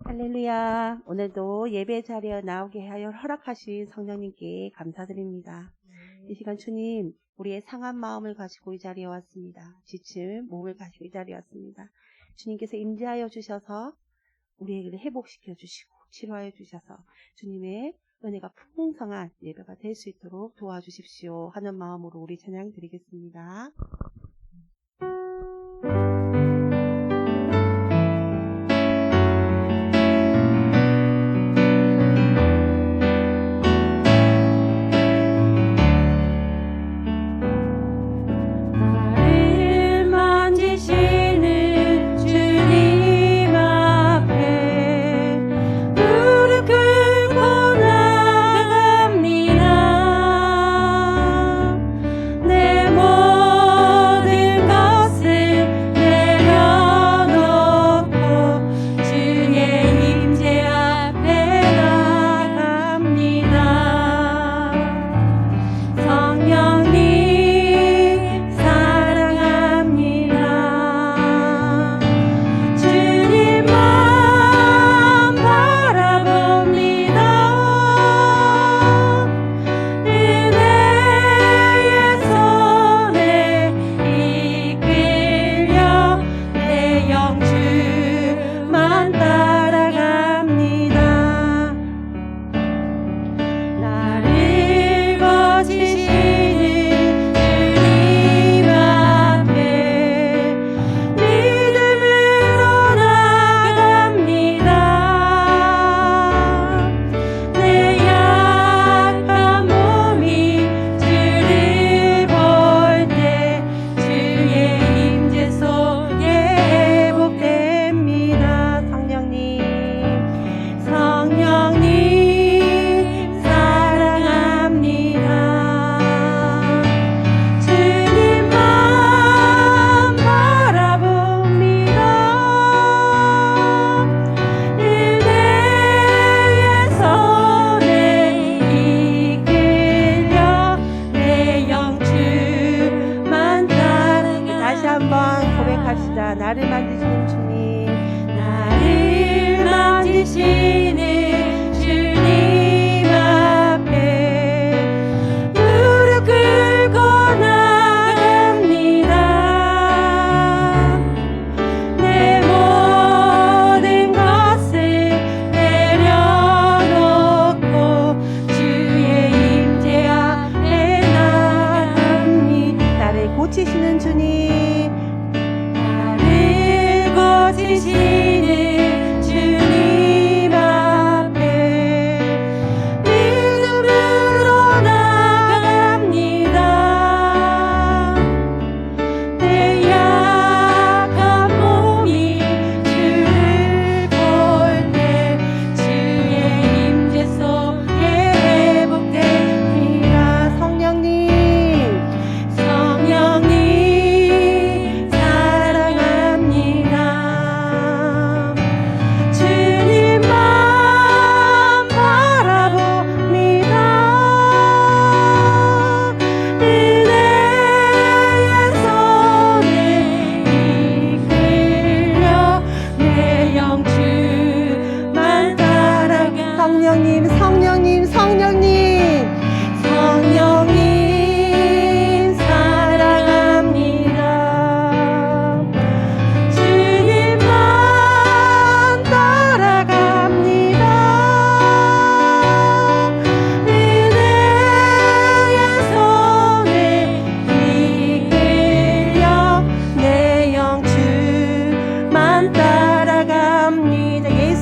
할렐루야. 오늘도 예배 자리에 나오게 하여 허락하신 성령님께 감사드립니다. 이 시간 주님, 우리의 상한 마음을 가지고 이 자리에 왔습니다. 지친 몸을 가지고 이 자리에 왔습니다. 주님께서 임재하여 주셔서 우리에게 회복시켜 주시고 치료하여 주셔서 주님의 은혜가 풍성한 예배가 될 수 있도록 도와주십시오 하는 마음으로 우리 찬양 드리겠습니다. 나를 만드시는 주님, 나를 만드시는 주님 앞에 무릎 꿇고 나갑니다. 내 모든 것을 내려놓고 주의 임재 앞에 나갑니다. 나를 고치시는 주님, 고치시는 주님 앞에 믿음으로 나갑니다. 내 약한 몸이 주를 볼 때 주의 임재 속에 회복됩니다. 성령님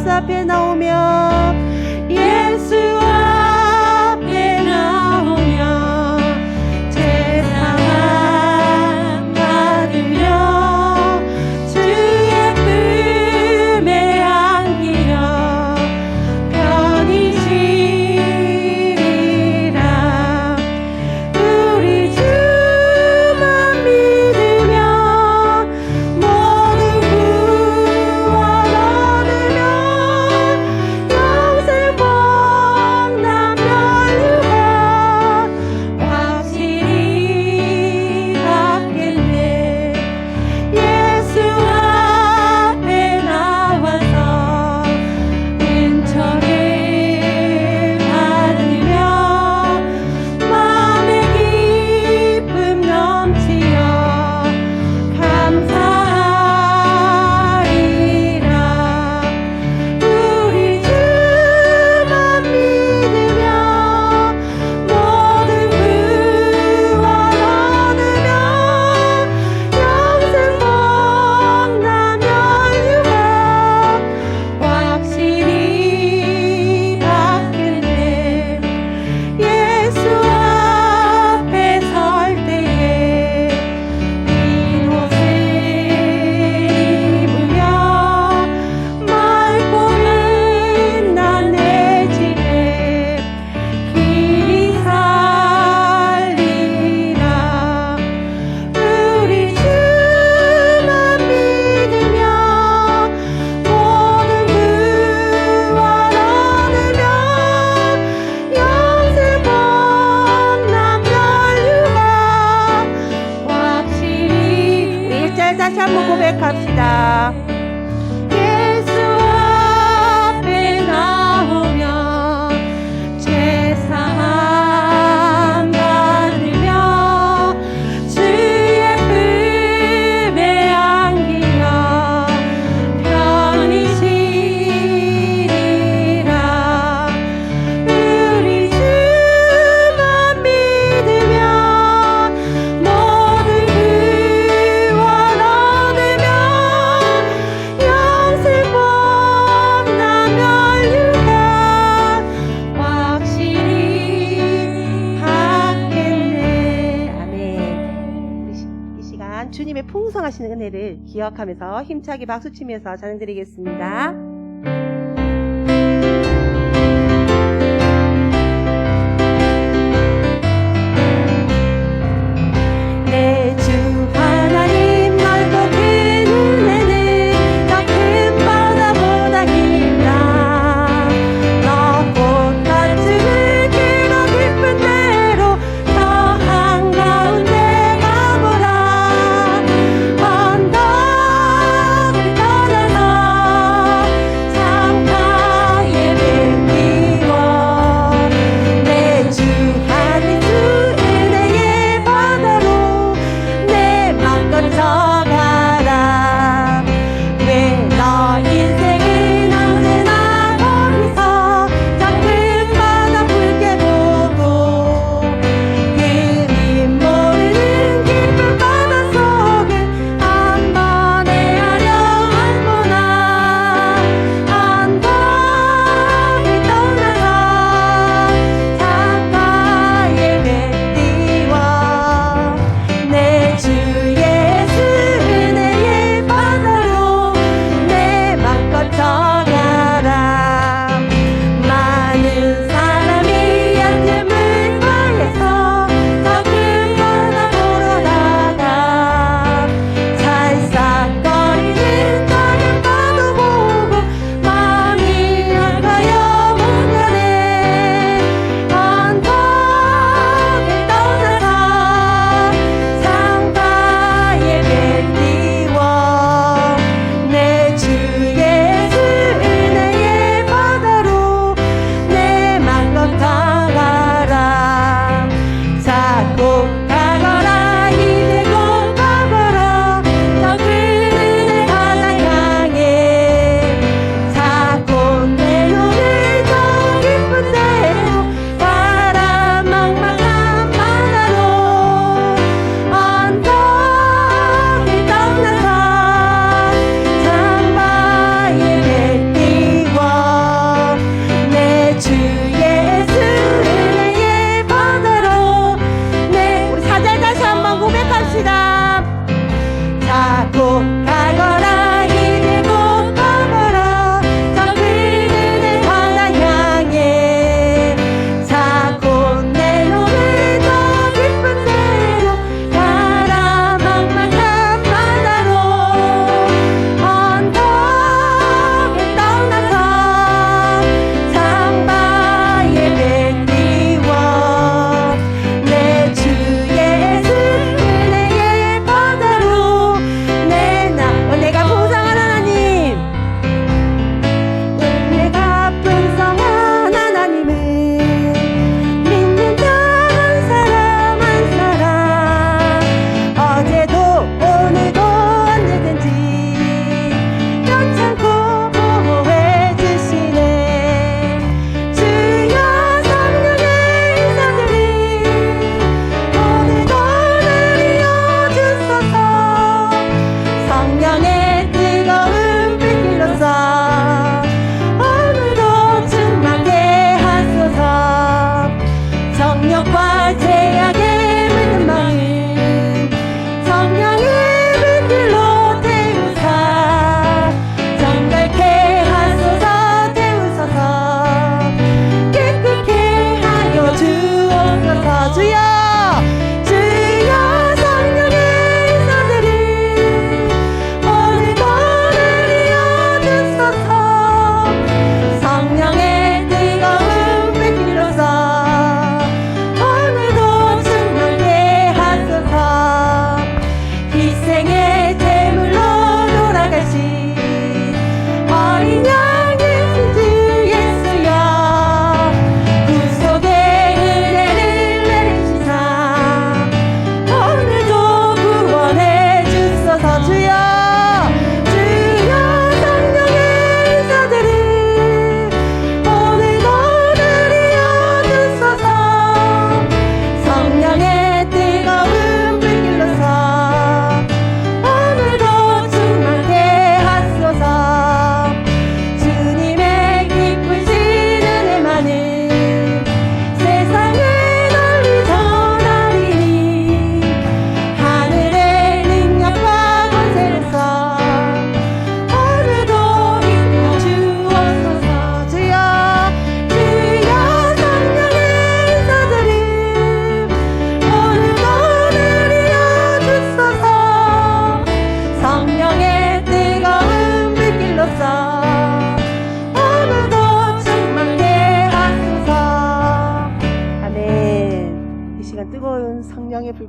앞에 나오면 예수 앞에 나오면 제사함 받으며 주의 품에 안기려 편히 쉬리라. 우리 주만 믿으면 모든 구원 얻으며 영생 한번 고백합시다. 예수 앞에 나오며 죄사함 받으며 주의 품에 안기며 편히 쉬리라. 우리 주만 믿으며 모든 구원 얻으며 영생법 나면 유다 확실히 받겠네. 아멘. 이 시간 주님의 풍성하신 은혜를 기억하면서 힘차게 박수치면서 찬양드리겠습니다. 내 주 하나님 넓고 큰 은혜는 더 큰 바다보다 깊다. 넓고 다치는 길어 깊은 데로 더 한가운데 가보라. 언덕을 떠나서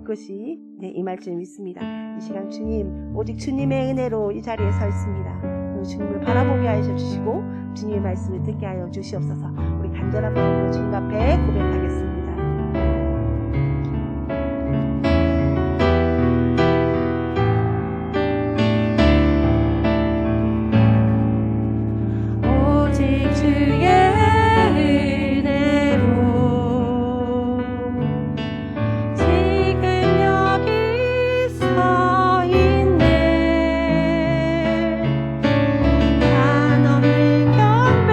것이 임할 줄 믿습니다. 이 시간 주님, 오직 주님의 은혜로 이 자리에 서 있습니다. 주님을 바라보게 하여 주시고 주님의 말씀을 듣게 하여 주시옵소서. 우리 간절한 마음으로 주님 앞에 고백하겠습니다. 오직 주의 은혜로 지금 여기 서 있네. 한없는 경배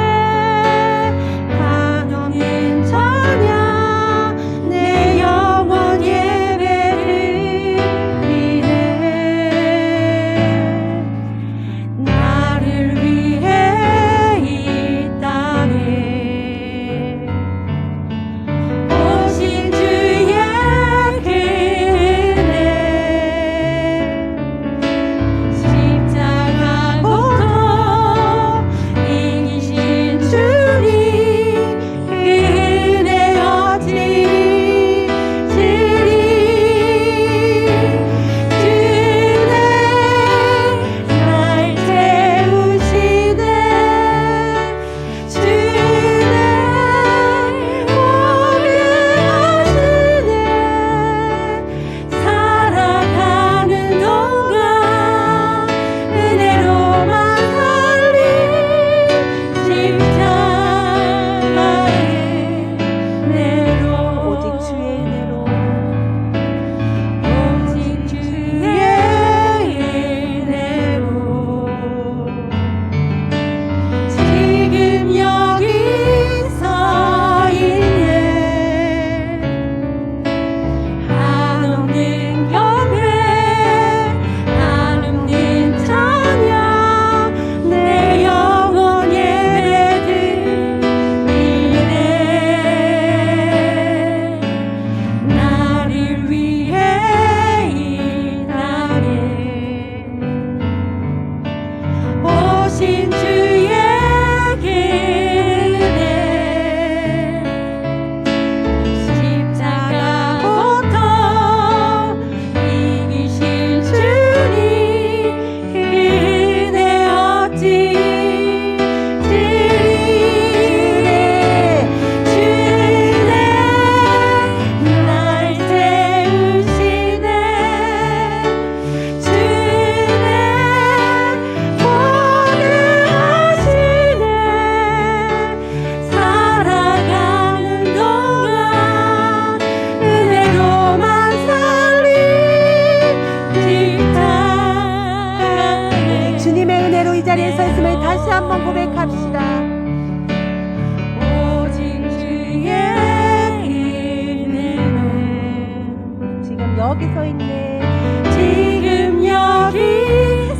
한없는 찬양 내 영혼 예배드리네. 나를 위해 이 땅에 오신 주의 은혜 십자가 고통 이기신 주님 그 은혜 어찌 주님 날 채우시네. 주님 오게 하시네. 살아가는 동안 은혜로만 살리 십자가의 은혜로 오직 주의 은혜로 오직 주의 은혜로 지금 여기 서 있네. 한없는 경배 한없는 찬양 내 영혼 예배드리네. 나를 위해 이 땅에 오신 주의 은혜 십자가 고통 이기신 주님 그 은혜 어찌 주님 날 채우시네. 주님 오게 하시네. 살아가는 동안 은혜로만 살리 십자가의 주님의 은혜로 이 자리에 서 있음을 다시 한번 고백합시다. 오직 주의 은혜로 지금 여기 서 있네. 지금 여기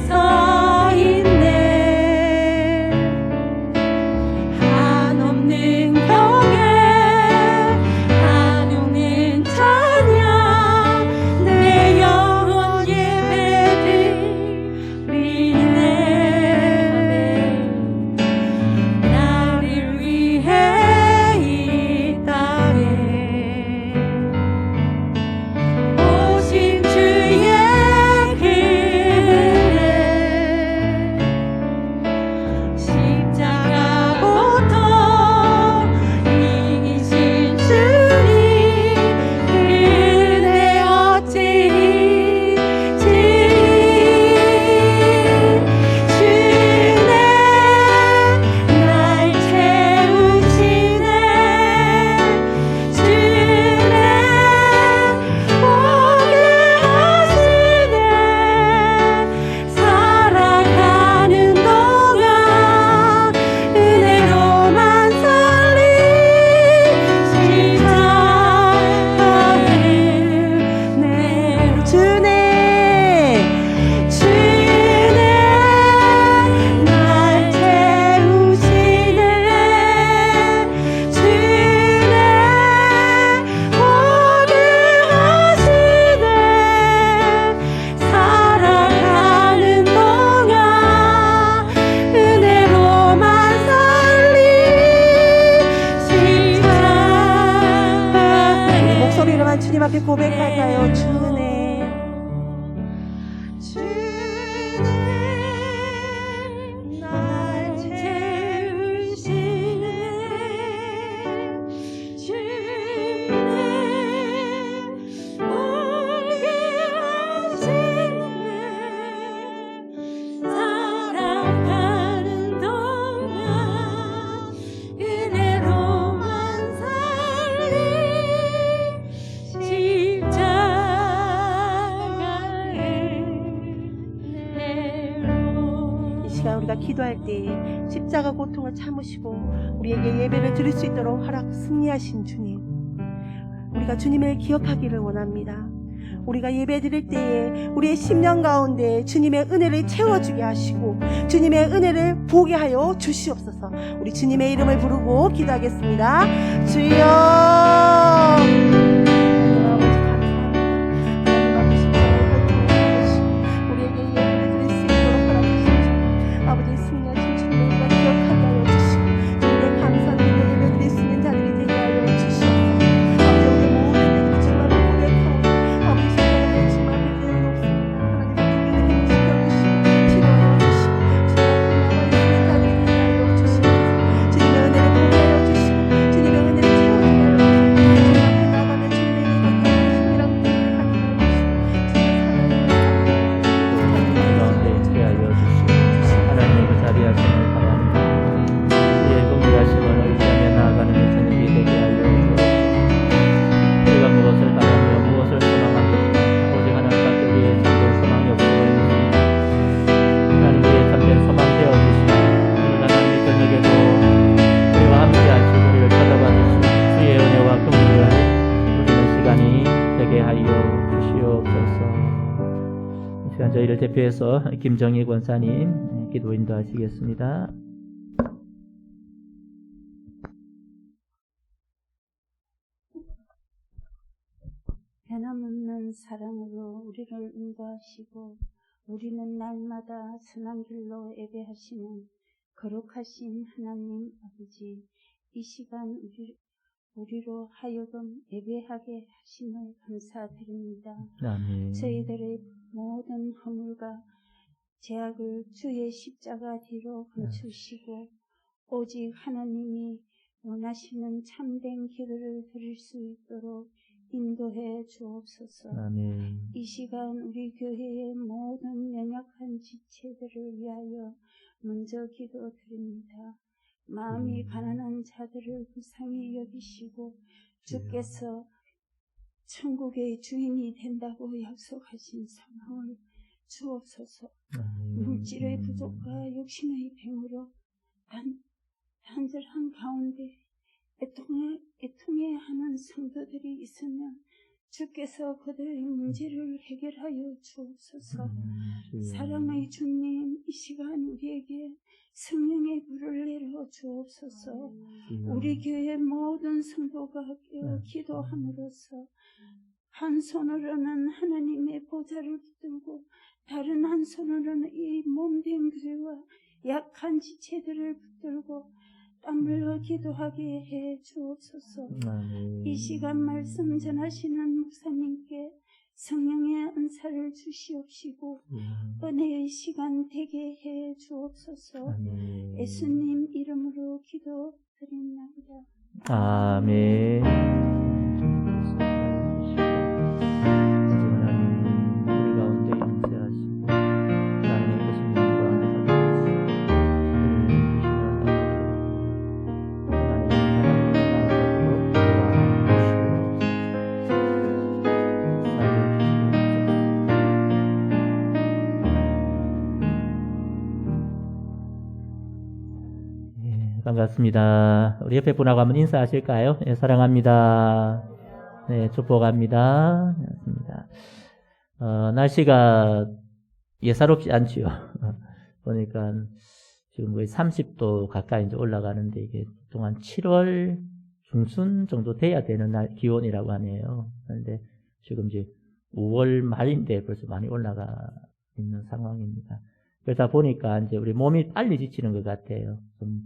서 있네. 한없는 경배 한없는 찬양 내 영혼 예배드리네. 나를 위해 이 땅에 오신 주의 은혜 십자가 고통 이기신 주님 그 은혜 어찌 주님 날 채우시네. 주님 오게 하시네. 살아가는 동안 은혜로만 살리 십자가의 은혜로 주님 주님 날 채우시네. 주님 오게 하시네. 살아가는 동안 은혜로만 살리 십자가의 목소리로만 주님 앞에 고백할까요? 주님 기도할 때 십자가 고통을 참으시고 우리에게 예배를 드릴 수 있도록 승리하신 주님, 우리가 주님을 기억하기를 원합니다. 우리가 예배 드릴 때에 우리의 심령 가운데 주님의 은혜를 채워주게 하시고 주님의 은혜를 보게 하여 주시옵소서. 우리 주님의 이름을 부르고 기도하겠습니다. 주여, 저희를 대표해서 김정희 권사님 기도 인도하시겠습니다. 변함없는 사랑으로 우리를 인도하시고 우리는 날마다 선한 길로 예배하시는 거룩하신 하나님 아버지, 이 시간 우리로 하여금 예배하게 하심을 감사드립니다. 아멘. 저희들의 모든 허물과 죄악을 주의 십자가 뒤로 감추시고 오직 하나님이 원하시는 참된 기도를 드릴 수 있도록 인도해 주옵소서. 아멘. 이 시간 우리 교회의 모든 연약한 지체들을 위하여 먼저 기도드립니다. 마음이 가난한 자들을 불쌍히 여기시고 주께서 천국의 주인이 된다고 약속하신 소망을 주옵소서. 물질의 부족과 욕심의 병으로 단절한 가운데 애통해하는 성도들이 있으면 주께서 그들의 문제를 해결하여 주옵소서. 사랑의 주님, 이 시간 우리에게 성령의 불을 내려 주옵소서. 우리 교회 모든 성도가 깨어 기도함으로써 한 손으로는 하나님의 보좌를 붙들고 다른 한 손으로는 이 몸된 교회와 약한 지체들을 붙들고 땀 흘려 기도하게 해 주옵소서. 이 시간 말씀 전하시는 목사님께 성령의 은사를 주시옵시고 은혜의 시간 되게 해 주옵소서. 예수님 이름으로 기도드립니다. 아멘. 우리 가운데 임재하시고 하나님의 크신 영광을 반갑습니다. 우리 옆에 분하고 한번 인사하실까요? 네, 사랑합니다. 네, 축복합니다. 반갑습니다. 날씨가 예사롭지 않지요. 보니까 지금 거의 30도 가까이 이제 올라가는데 이게 동안 7월 중순 정도 돼야 되는 날 기온이라고 하네요. 그런데 지금 이제 5월 말인데 벌써 많이 올라가 있는 상황입니다. 그러다 보니까 이제 우리 몸이 빨리 지치는 것 같아요. 좀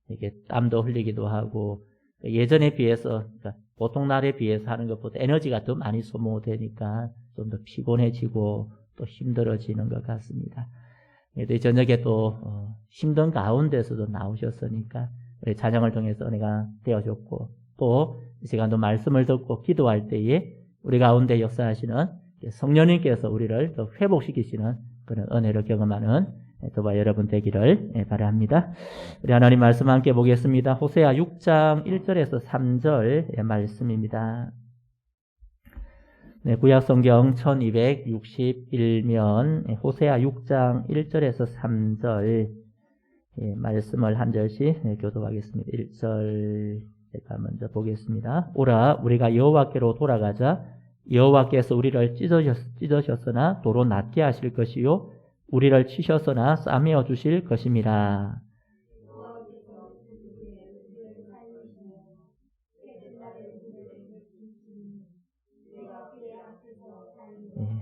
이게 땀도 흘리기도 하고 예전에 비해서 그러니까 보통 날에 비해서 하는 것보다 에너지가 더 많이 소모되니까 좀 더 피곤해지고 또 힘들어지는 것 같습니다. 그래도 저녁에 또 힘든 가운데서도 나오셨으니까 우리 찬양을 통해서 은혜가 되어졌고 또 이 시간도 말씀을 듣고 기도할 때에 우리 가운데 역사하시는 성령님께서 우리를 더 회복시키시는 그런 은혜를 경험하는 저와 여러분 되기를 바랍니다. 우리 하나님 말씀 함께 보겠습니다. 호세아 6장 1절에서 3절 말씀입니다. 네, 구약성경 1261면 호세아 6장 1절에서 3절 말씀을 한 절씩 교독하겠습니다. 1절 제가 먼저 보겠습니다. 오라 우리가 여호와께로 돌아가자. 여호와께서 우리를 찢으셨으나 도로 낫게 하실 것이요 우리를 치셨으나 싸매어 주실 것임이라.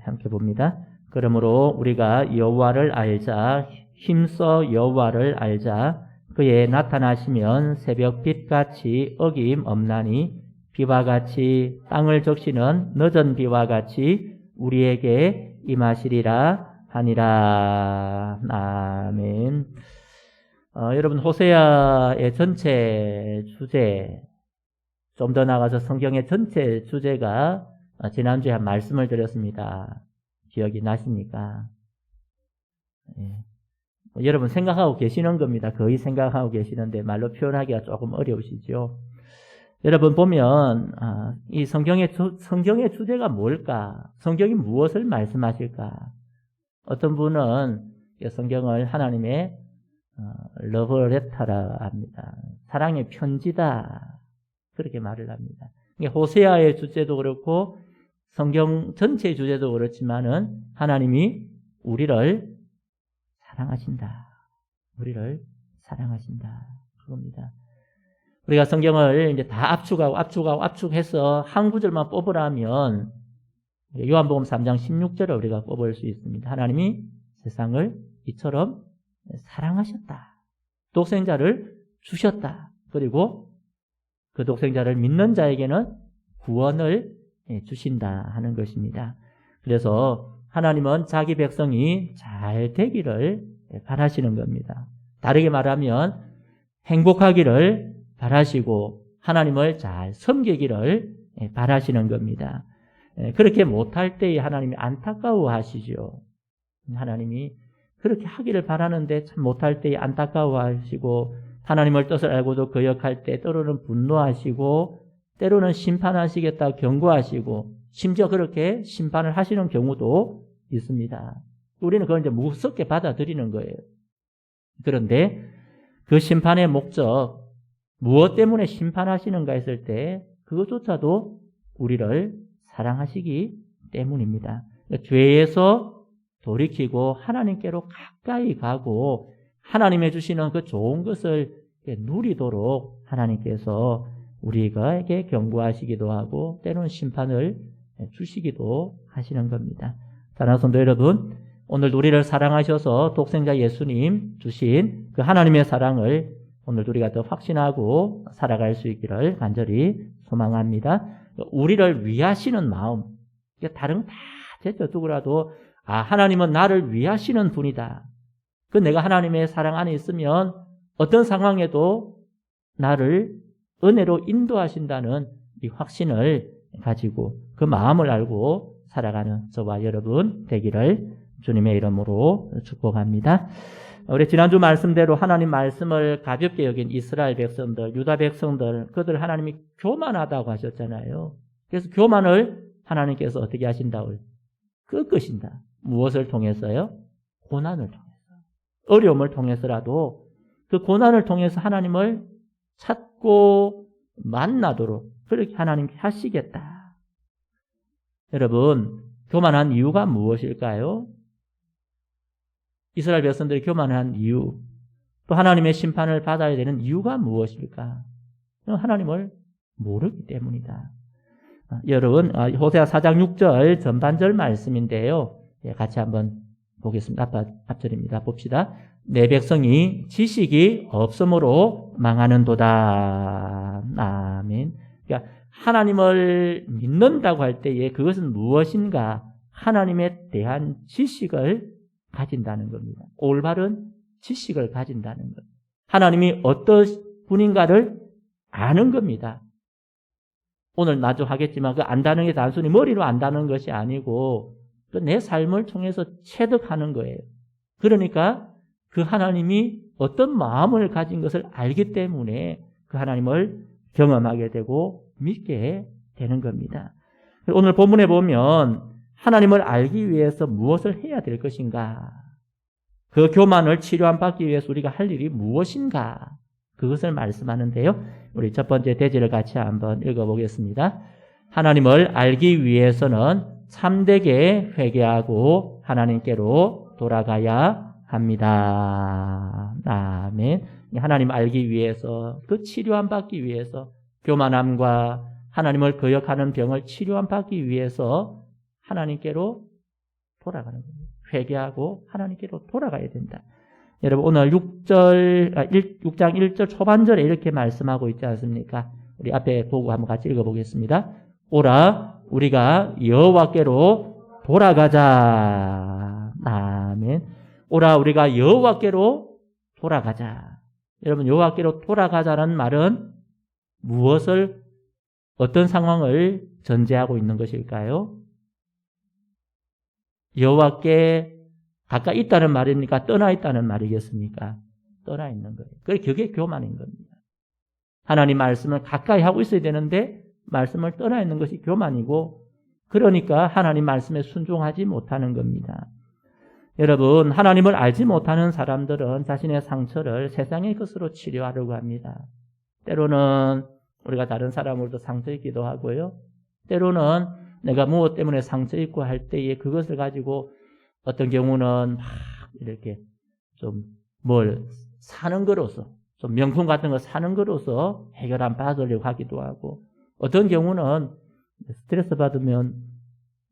함께 봅니다. 그러므로 우리가 여호와를 알자. 힘써 여호와를 알자. 그의 나타나시면 새벽빛같이 어김없나니 비와 같이 땅을 적시는 늦은 비와 같이 우리에게 임하시리라 하니라. 아멘. 여러분 호세아의 전체 주제, 좀 더 나가서 성경의 전체 주제가 지난주에 한 말씀을 드렸습니다. 기억이 나십니까? 여러분 생각하고 계시는 겁니다. 거의 생각하고 계시는데 말로 표현하기가 조금 어려우시죠. 여러분 보면 이 성경의 주제가 뭘까? 성경이 무엇을 말씀하실까? 어떤 분은 성경을 하나님의 러브레터라 합니다. 사랑의 편지다. 그렇게 말을 합니다. 호세아의 주제도 그렇고 성경 전체의 주제도 그렇지만은 하나님이 우리를 사랑하신다. 우리를 사랑하신다. 그겁니다. 우리가 성경을 이제 다 압축해서 한 구절만 뽑으라면 요한복음 3장 16절을 우리가 뽑을 수 있습니다. 하나님이 세상을 이처럼 사랑하셨다. 독생자를 주셨다. 그리고 그 독생자를 믿는 자에게는 구원을 주신다 하는 것입니다. 그래서 하나님은 자기 백성이 잘 되기를 바라시는 겁니다. 다르게 말하면 행복하기를 바라시고 하나님을 잘 섬기기를 바라시는 겁니다. 그렇게 못할 때에 하나님이 안타까워하시죠. 하나님이 그렇게 하기를 바라는데 참 못할 때에 안타까워하시고 하나님을 뜻을 알고도 거역할 때 때로는 분노하시고 때로는 심판하시겠다 경고하시고 심지어 그렇게 심판을 하시는 경우도 있습니다. 우리는 그걸 이제 무섭게 받아들이는 거예요. 그런데 그 심판의 목적, 무엇 때문에 심판하시는가 했을 때 그것조차도 우리를 사랑하시기 때문입니다. 죄에서 돌이키고 하나님께로 가까이 가고 하나님의 주시는 그 좋은 것을 누리도록 하나님께서 우리에게 경고하시기도 하고 때로는 심판을 주시기도 하시는 겁니다. 사랑하는 성도 여러분, 오늘 우리를 사랑하셔서 독생자 예수님 주신 그 하나님의 사랑을 오늘 우리가 더 확신하고 살아갈 수 있기를 간절히 소망합니다. 우리를 위하시는 마음, 다른 거 다 제쳐 두고라도 하나님은 나를 위하시는 분이다. 그 내가 하나님의 사랑 안에 있으면 어떤 상황에도 나를 은혜로 인도하신다는 이 확신을 가지고 그 마음을 알고 살아가는 저와 여러분 되기를 주님의 이름으로 축복합니다. 우리 지난주 말씀대로 하나님 말씀을 가볍게 여긴 이스라엘 백성들, 유다 백성들, 그들 하나님이 교만하다고 하셨잖아요. 그래서 교만을 하나님께서 어떻게 하신다고요? 꺾으신다. 무엇을 통해서요? 고난을 통해서. 어려움을 통해서라도 그 고난을 통해서 하나님을 찾고 만나도록 그렇게 하나님께 하시겠다. 여러분, 교만한 이유가 무엇일까요? 이스라엘 백성들이 교만한 이유, 또 하나님의 심판을 받아야 되는 이유가 무엇일까? 하나님을 모르기 때문이다. 여러분, 호세아 4장 6절 전반절 말씀인데요. 같이 한번 보겠습니다. 앞절입니다. 봅시다. 내 백성이 지식이 없으므로 망하는도다. 아멘. 그러니까 하나님을 믿는다고 할 때에 그것은 무엇인가? 하나님에 대한 지식을 가진다는 겁니다. 올바른 지식을 가진다는 것. 하나님이 어떤 분인가를 아는 겁니다. 오늘 나도 하겠지만 그 안다는 게 단순히 머리로 안다는 것이 아니고 내 삶을 통해서 체득하는 거예요. 그러니까 그 하나님이 어떤 마음을 가진 것을 알기 때문에 그 하나님을 경험하게 되고 믿게 되는 겁니다. 오늘 본문에 보면 하나님을 알기 위해서 무엇을 해야 될 것인가? 그 교만을 치료받기 위해서 우리가 할 일이 무엇인가? 그것을 말씀하는데요. 우리 첫 번째 대지를 같이 한번 읽어보겠습니다. 하나님을 알기 위해서는 참되게 회개하고 하나님께로 돌아가야 합니다. 아멘. 하나님 알기 위해서, 그 치료함 받기 위해서, 교만함과 하나님을 거역하는 병을 치료함 받기 위해서 하나님께로 돌아가는 겁니다. 회개하고 하나님께로 돌아가야 된다. 여러분 오늘 6장 1절 초반절에 이렇게 말씀하고 있지 않습니까? 우리 앞에 보고 한번 같이 읽어보겠습니다. 오라 우리가 여호와께로 돌아가자. 아멘. 오라 우리가 여호와께로 돌아가자. 여러분 여호와께로 돌아가자는 말은 무엇을 어떤 상황을 전제하고 있는 것일까요? 여호와께 가까이 있다는 말입니까? 떠나 있다는 말이겠습니까? 떠나 있는 거예요. 그게 교만인 겁니다. 하나님 말씀을 가까이 하고 있어야 되는데 말씀을 떠나 있는 것이 교만이고 그러니까 하나님 말씀에 순종하지 못하는 겁니다. 여러분 하나님을 알지 못하는 사람들은 자신의 상처를 세상의 것으로 치료하려고 합니다. 때로는 우리가 다른 사람으로도 상처 입기도 하고요. 때로는 내가 무엇 때문에 상처 입고 할 때에 그것을 가지고 어떤 경우는 막 이렇게 좀 뭘 사는 거로서 좀 명품 같은 거 사는 거로서 해결안 받으려고 하기도 하고 어떤 경우는 스트레스 받으면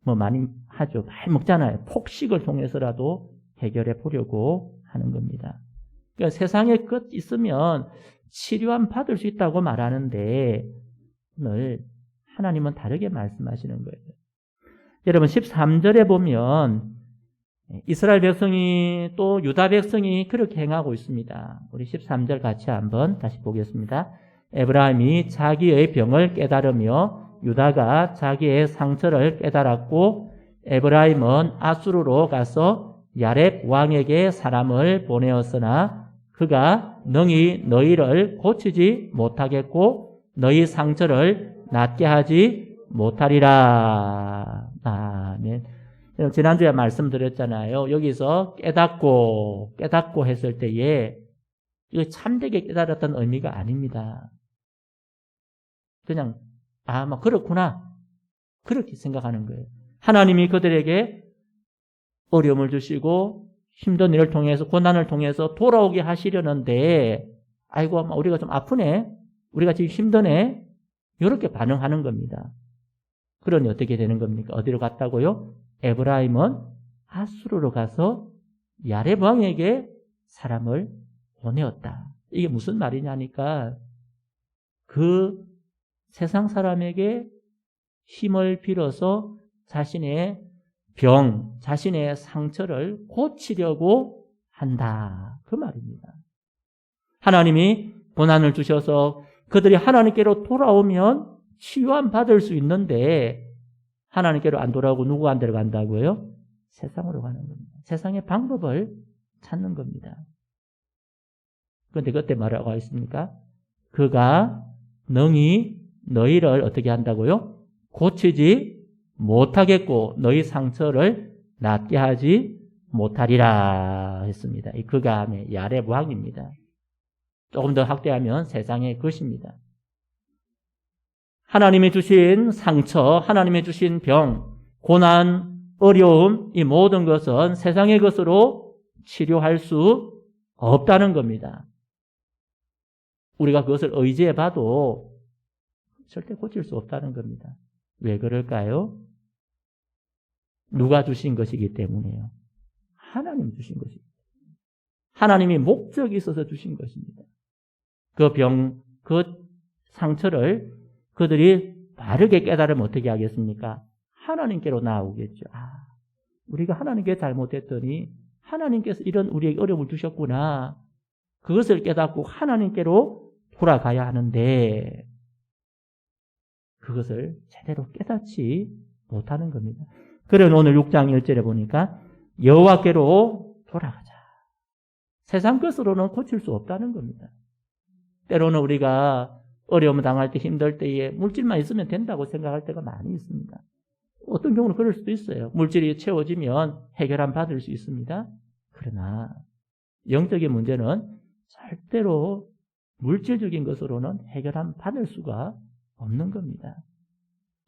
뭐 많이 하죠. 많이 먹잖아요. 폭식을 통해서라도 해결해 보려고 하는 겁니다. 그러니까 세상에 것 있으면 치료함 받을 수 있다고 말하는데 오늘 하나님은 다르게 말씀하시는 거예요. 여러분 13절에 보면 이스라엘 백성이 또 유다 백성이 그렇게 행하고 있습니다. 우리 13절 같이 한번 다시 보겠습니다. 에브라임이 자기의 병을 깨달으며 유다가 자기의 상처를 깨달았고 에브라임은 아수르로 가서 야렙 왕에게 사람을 보내었으나 그가 능히 너희를 고치지 못하겠고 너희 상처를 낫게 하지 못하리라. 아멘. 지난주에 말씀드렸잖아요. 여기서 깨닫고 했을 때에 이거 참되게 깨달았다는 의미가 아닙니다. 그냥 뭐 그렇구나 그렇게 생각하는 거예요. 하나님이 그들에게 어려움을 주시고 힘든 일을 통해서 고난을 통해서 돌아오게 하시려는데 아이고 우리가 좀 아프네 우리가 지금 힘드네 이렇게 반응하는 겁니다. 그러니 어떻게 되는 겁니까? 어디로 갔다고요? 에브라임은 아수르로 가서 야렙 왕에게 사람을 보내었다. 이게 무슨 말이냐니까 그 세상 사람에게 힘을 빌어서 자신의 병, 자신의 상처를 고치려고 한다. 그 말입니다. 하나님이 고난을 주셔서 그들이 하나님께로 돌아오면 치유함 받을 수 있는데 하나님께로 안 돌아오고 누구한테로 간다고요? 세상으로 가는 겁니다. 세상의 방법을 찾는 겁니다. 그런데 그때 뭐라고 했습니까? 그가 능히 너희를 어떻게 한다고요? 고치지 못하겠고 너희 상처를 낫게 하지 못하리라 했습니다. 이 그가 야렙 왕입니다. 조금 더 확대하면 세상의 것입니다. 하나님이 주신 상처, 하나님이 주신 병, 고난, 어려움 이 모든 것은 세상의 것으로 치료할 수 없다는 겁니다. 우리가 그것을 의지해 봐도 절대 고칠 수 없다는 겁니다. 왜 그럴까요? 누가 주신 것이기 때문에요. 하나님 주신 것입니다. 하나님이 목적이 있어서 주신 것입니다. 그 병, 그 상처를 그들이 바르게 깨달으면 어떻게 하겠습니까? 하나님께로 나오겠죠. 우리가 하나님께 잘못했더니 하나님께서 이런 우리에게 어려움을 주셨구나. 그것을 깨닫고 하나님께로 돌아가야 하는데 그것을 제대로 깨닫지 못하는 겁니다. 그런 오늘 6장 1절에 보니까 여호와께로 돌아가자. 세상 것으로는 고칠 수 없다는 겁니다. 때로는 우리가 어려움 당할 때 힘들 때에 물질만 있으면 된다고 생각할 때가 많이 있습니다. 어떤 경우는 그럴 수도 있어요. 물질이 채워지면 해결함 받을 수 있습니다. 그러나 영적인 문제는 절대로 물질적인 것으로는 해결함 받을 수가 없는 겁니다.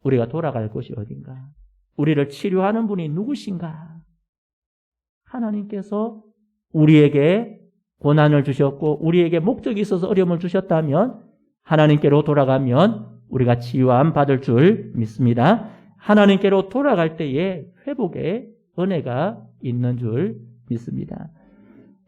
우리가 돌아갈 곳이 어딘가? 우리를 치료하는 분이 누구신가? 하나님께서 우리에게 고난을 주셨고 우리에게 목적이 있어서 어려움을 주셨다면 하나님께로 돌아가면 우리가 치유함 받을 줄 믿습니다. 하나님께로 돌아갈 때에 회복의 은혜가 있는 줄 믿습니다.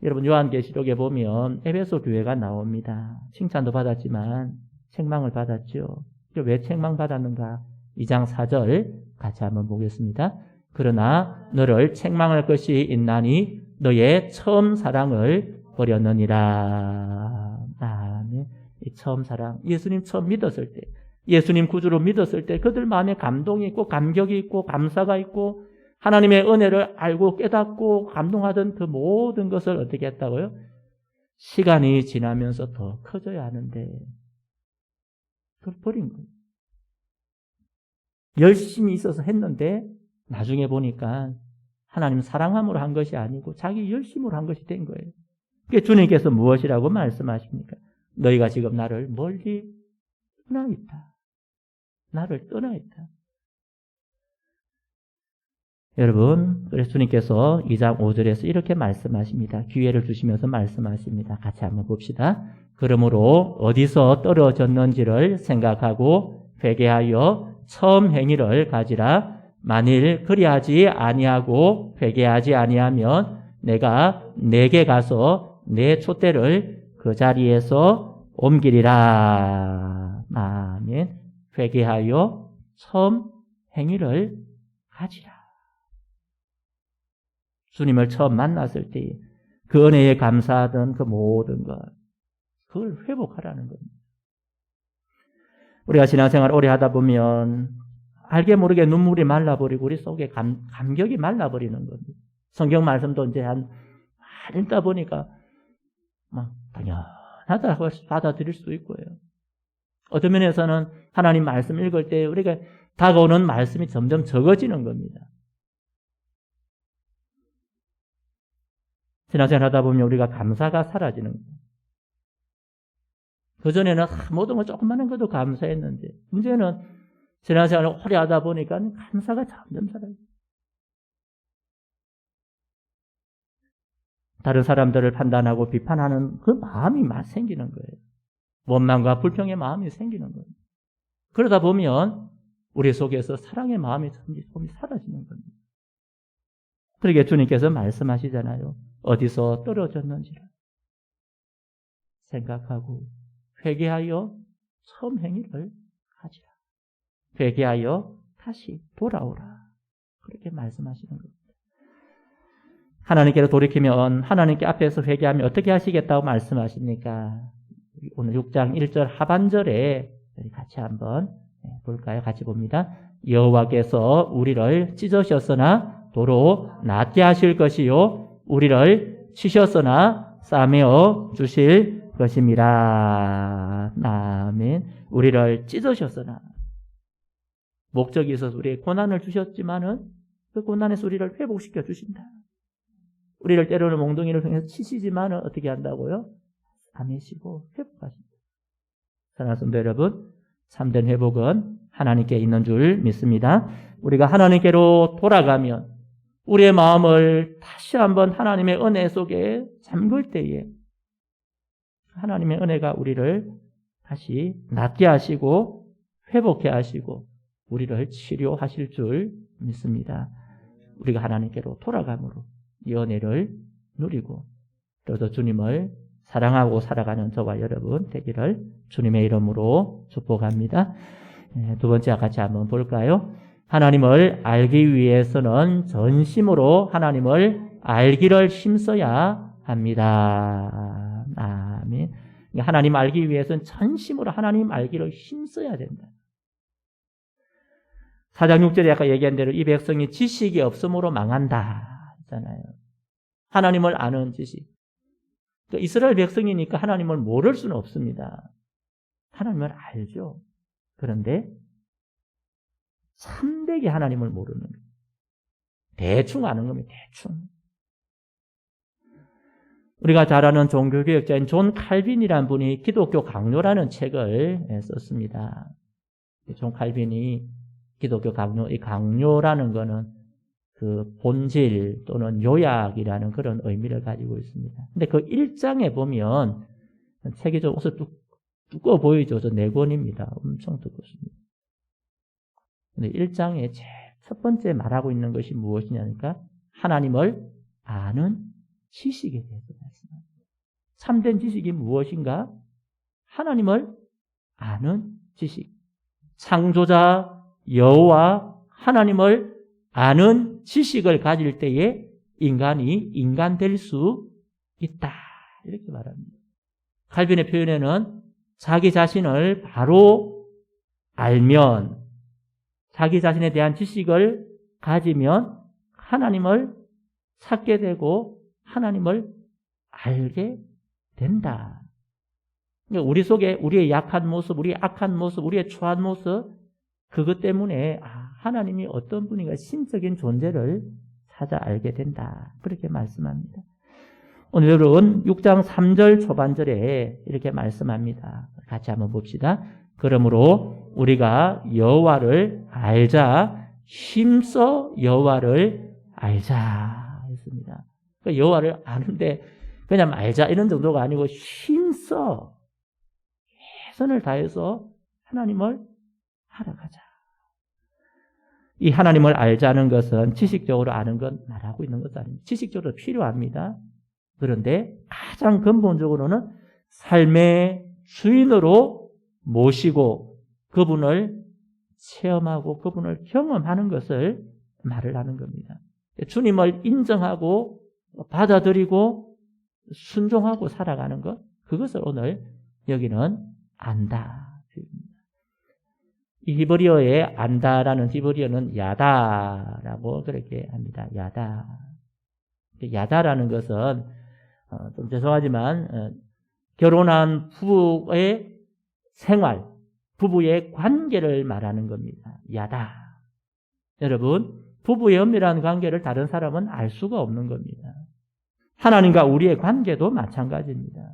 여러분 요한계시록에 보면 에베소 교회가 나옵니다. 칭찬도 받았지만 책망을 받았죠. 왜 책망받았는가? 2장 4절 같이 한번 보겠습니다. 그러나 너를 책망할 것이 있나니 너의 처음 사랑을 버렸느니라. 아멘. 이 처음 사랑, 예수님 처음 믿었을 때, 예수님 구주로 믿었을 때 그들 마음에 감동이 있고 감격이 있고 감사가 있고 하나님의 은혜를 알고 깨닫고 감동하던 그 모든 것을 어떻게 했다고요? 시간이 지나면서 더 커져야 하는데 그걸 버린 거예요. 열심히 있어서 했는데 나중에 보니까 하나님 사랑함으로 한 것이 아니고 자기 열심으로 한 것이 된 거예요. 그러니까 주님께서 무엇이라고 말씀하십니까? 너희가 지금 나를 멀리 떠나 있다. 나를 떠나 있다. 여러분, 그래서 주님께서 2장 5절에서 이렇게 말씀하십니다. 기회를 주시면서 말씀하십니다. 같이 한번 봅시다. 그러므로 어디서 떨어졌는지를 생각하고 회개하여 처음 행위를 가지라. 만일 그리하지 아니하고 회개하지 아니하면 내가 내게 가서 내 촛대를 그 자리에서 옮기리라. 아멘. 회개하여 처음 행위를 가지라. 주님을 처음 만났을 때 그 은혜에 감사하던 그 모든 것, 그걸 회복하라는 겁니다. 우리가 신앙생활 오래 하다 보면 알게 모르게 눈물이 말라버리고 우리 속에 감격이 말라버리는 겁니다. 성경 말씀도 이제 많이 읽다 보니까 막 당연하다고 받아들일 수 있고요. 어떤 면에서는 하나님 말씀 읽을 때 우리가 다가오는 말씀이 점점 적어지는 겁니다. 신앙생활 하다 보면 우리가 감사가 사라지는 거예요. 그전에는 모든 거 조그마한 것도 감사했는데 문제는 신앙생활을 오래 하다 보니까 감사가 점점 사라져요. 다른 사람들을 판단하고 비판하는 그 마음이 생기는 거예요. 원망과 불평의 마음이 생기는 거예요. 그러다 보면 우리 속에서 사랑의 마음이 사라지는 겁니다. 그러게 주님께서 말씀하시잖아요. 어디서 떨어졌는지를 생각하고 회개하여 처음 행위를 하지라. 회개하여 다시 돌아오라. 그렇게 말씀하시는 겁니다. 하나님께로 돌이키면 하나님께 앞에서 회개하면 어떻게 하시겠다고 말씀하십니까? 오늘 6장 1절 하반절에 같이 한번 볼까요? 같이 봅니다. 여호와께서 우리를 찢으셨으나 도로 낫게 하실 것이요 우리를 치셨으나 싸매어 주실 것입니다. 아멘. 우리를 찢으셨으나 목적이 있어서 우리의 고난을 주셨지만은 그 고난에서 우리를 회복시켜 주신다. 우리를 때로는 몽둥이를 통해서 치시지만은 어떻게 한다고요? 싸매시고 회복하신다. 사랑하는 성도 여러분, 참된 회복은 하나님께 있는 줄 믿습니다. 우리가 하나님께로 돌아가면 우리의 마음을 다시 한번 하나님의 은혜 속에 잠글 때에 하나님의 은혜가 우리를 다시 낫게 하시고 회복해 하시고 우리를 치료하실 줄 믿습니다. 우리가 하나님께로 돌아감으로 이 은혜를 누리고 또 주님을 사랑하고 살아가는 저와 여러분 되기를 주님의 이름으로 축복합니다. 두 번째 같이 한번 볼까요? 하나님을 알기 위해서는 전심으로 하나님을 알기를 힘써야 합니다. 아멘. 하나님 알기 위해서는 전심으로 하나님 알기를 힘써야 된다. 4장 6절에 아까 얘기한 대로 이 백성이 지식이 없음으로 망한다 했잖아요. 하나님을 아는 지식. 그러니까 이스라엘 백성이니까 하나님을 모를 수는 없습니다. 하나님을 알죠. 그런데 참되게 하나님을 모르는 거예요. 대충 아는 겁니다. 대충. 우리가 잘 아는 종교개혁자인 존 칼빈이라는 분이 기독교 강요라는 책을 썼습니다. 존 칼빈이 기독교 강요, 이 강요라는 거는 그 본질 또는 요약이라는 그런 의미를 가지고 있습니다. 근데 그 1장에 보면 책이 좀 두꺼워 보이죠? 저 4권입니다. 엄청 두껍습니다. 근데 1장에 제일 첫 번째 말하고 있는 것이 무엇이냐니까 하나님을 아는 지식에 대해서 말씀합니다. 참된 지식이 무엇인가? 하나님을 아는 지식. 창조자 여호와 하나님을 아는 지식을 가질 때에 인간이 인간 될 수 있다. 이렇게 말합니다. 칼빈의 표현에는 자기 자신을 바로 알면, 자기 자신에 대한 지식을 가지면 하나님을 찾게 되고 하나님을 알게 된다. 그러니까 우리 속에 우리의 약한 모습, 우리의 악한 모습, 우리의 추한 모습, 그것 때문에 하나님이 어떤 분인가 신적인 존재를 찾아 알게 된다. 그렇게 말씀합니다. 오늘 여러분 6장 3절 초반절에 이렇게 말씀합니다. 같이 한번 봅시다. 그러므로 우리가 여호와를 알자, 힘써 여호와를 알자 했습니다. 그러니까 여호와를 아는데 그냥 알자 이런 정도가 아니고 힘써 최선을 다해서 하나님을 알아가자. 이 하나님을 알자는 것은 지식적으로 아는 건 말하고 있는 것도 아닙니다. 지식적으로 필요합니다. 그런데 가장 근본적으로는 삶의 주인으로 모시고 그분을 체험하고 그분을 경험하는 것을 말을 하는 겁니다. 주님을 인정하고 받아들이고 순종하고 살아가는 것, 그것을 오늘 여기는 안다. 이 히브리어에 안다라는 히브리어는 야다라고 그렇게 합니다. 야다. 야다라는 것은 좀 죄송하지만 결혼한 부부의 생활, 부부의 관계를 말하는 겁니다. 야다. 여러분, 부부의 은밀한 관계를 다른 사람은 알 수가 없는 겁니다. 하나님과 우리의 관계도 마찬가지입니다.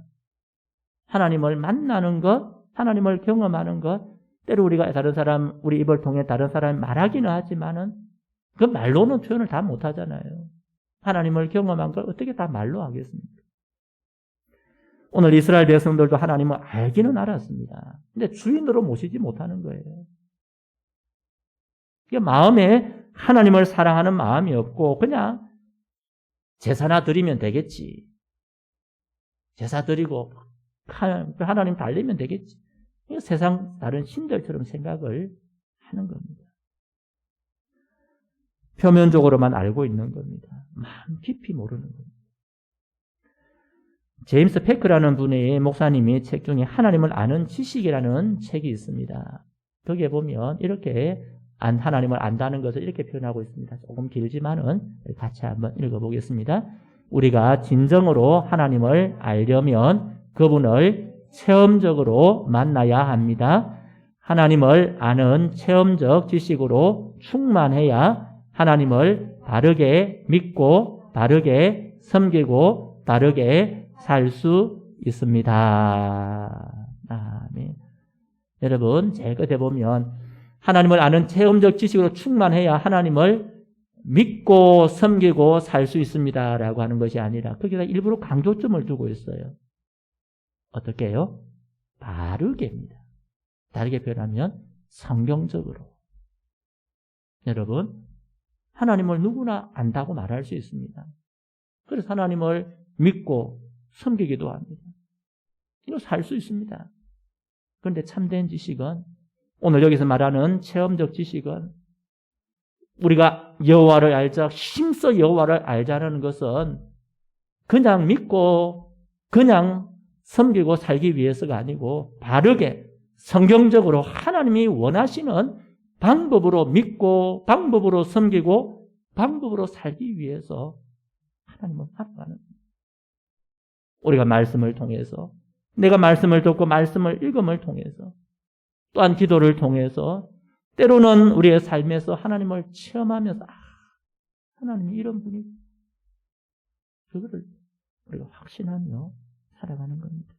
하나님을 만나는 것, 하나님을 경험하는 것, 때로 우리가 다른 사람, 우리 입을 통해 다른 사람이 말하기는 하지만은 그 말로는 표현을 다 못하잖아요. 하나님을 경험한 걸 어떻게 다 말로 하겠습니까? 오늘 이스라엘 백성들도 하나님을 알기는 알았습니다. 근데 주인으로 모시지 못하는 거예요. 마음에 하나님을 사랑하는 마음이 없고 그냥 제사나 드리면 되겠지. 제사 드리고 하나님 달리면 되겠지. 세상 다른 신들처럼 생각을 하는 겁니다. 표면적으로만 알고 있는 겁니다. 마음 깊이 모르는 겁니다. 제임스 페크라는 분의 목사님이 책 중에 하나님을 아는 지식이라는 책이 있습니다. 거기에 보면 이렇게 하나님을 안다는 것을 이렇게 표현하고 있습니다. 조금 길지만은 같이 한번 읽어보겠습니다. 우리가 진정으로 하나님을 알려면 그분을 체험적으로 만나야 합니다. 하나님을 아는 체험적 지식으로 충만해야 하나님을 바르게 믿고 바르게 섬기고 바르게 살 수 있습니다. 아멘. 여러분, 제 끝에 보면 하나님을 아는 체험적 지식으로 충만해야 하나님을 믿고 섬기고 살 수 있습니다라고 하는 것이 아니라 거기다 일부러 강조점을 두고 있어요. 어떻게 해요? 바르게입니다. 다르게 표현하면 성경적으로. 여러분, 하나님을 누구나 안다고 말할 수 있습니다. 그래서 하나님을 믿고 섬기기도 합니다. 이거 살 수 있습니다. 그런데 참된 지식은, 오늘 여기서 말하는 체험적 지식은 우리가 여호와를 알자, 힘써 여호와를 알자라는 것은 그냥 믿고 그냥 섬기고 살기 위해서가 아니고 바르게 성경적으로 하나님이 원하시는 방법으로 믿고 방법으로 섬기고 방법으로 살기 위해서 하나님을 알아가는 겁니다. 우리가 말씀을 통해서, 내가 말씀을 듣고 말씀을 읽음을 통해서, 또한 기도를 통해서, 때로는 우리의 삶에서 하나님을 체험하면서 하나님이 이런 분이 그거를 우리가 확신하며 살아가는 겁니다.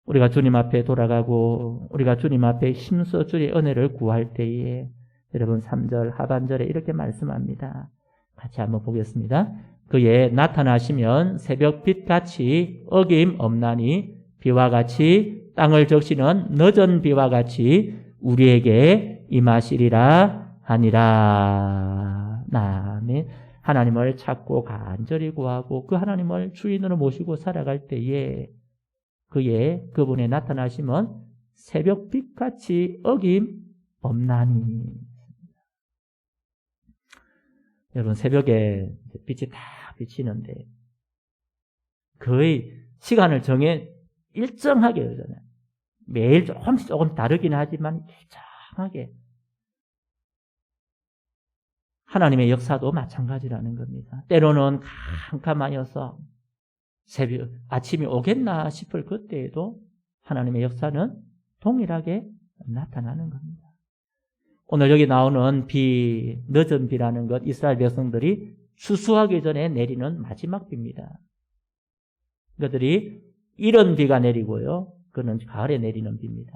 우리가 주님 앞에 돌아가고 우리가 주님 앞에 힘써 주의 은혜를 구할 때에 여러분 3절 하반절에 이렇게 말씀합니다. 같이 한번 보겠습니다. 그의 나타나시면 새벽빛같이 어김없나니 비와 같이 땅을 적시는 늦은 비와 같이 우리에게 임하시리라 하니라. 아멘. 하나님을 찾고 간절히 구하고 그 하나님을 주인으로 모시고 살아갈 때에 그분의 나타나심은 새벽빛같이 어김없나니. 여러분 새벽에 빛이 다 비치는데 거의 시간을 정해 일정하게 그러잖아요. 매일 조금 다르긴 하지만 일정하게. 하나님의 역사도 마찬가지라는 겁니다. 때로는 캄캄하여서 새벽, 아침이 오겠나 싶을 그때에도 하나님의 역사는 동일하게 나타나는 겁니다. 오늘 여기 나오는 비, 늦은 비라는 것, 이스라엘 백성들이 추수하기 전에 내리는 마지막 비입니다. 그들이 이른 비가 내리고요. 그는 가을에 내리는 비입니다.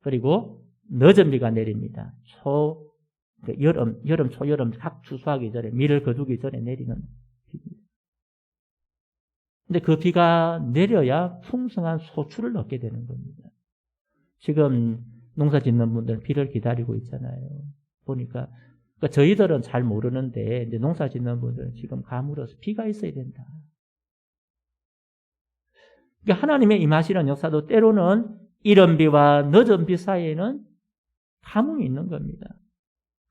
그리고 늦은 비가 내립니다. 여름, 초여름 각 추수하기 전에, 밀을 거두기 전에 내리는 비입니다. 근데 그 비가 내려야 풍성한 소출을 얻게 되는 겁니다. 지금 농사 짓는 분들은 비를 기다리고 있잖아요. 보니까. 그러니까 저희들은 잘 모르는데, 이제 농사 짓는 분들은 지금 가물어서 비가 있어야 된다. 그러니까 하나님의 임하시는 역사도 때로는 이른 비와 늦은 비 사이에는 가뭄이 있는 겁니다.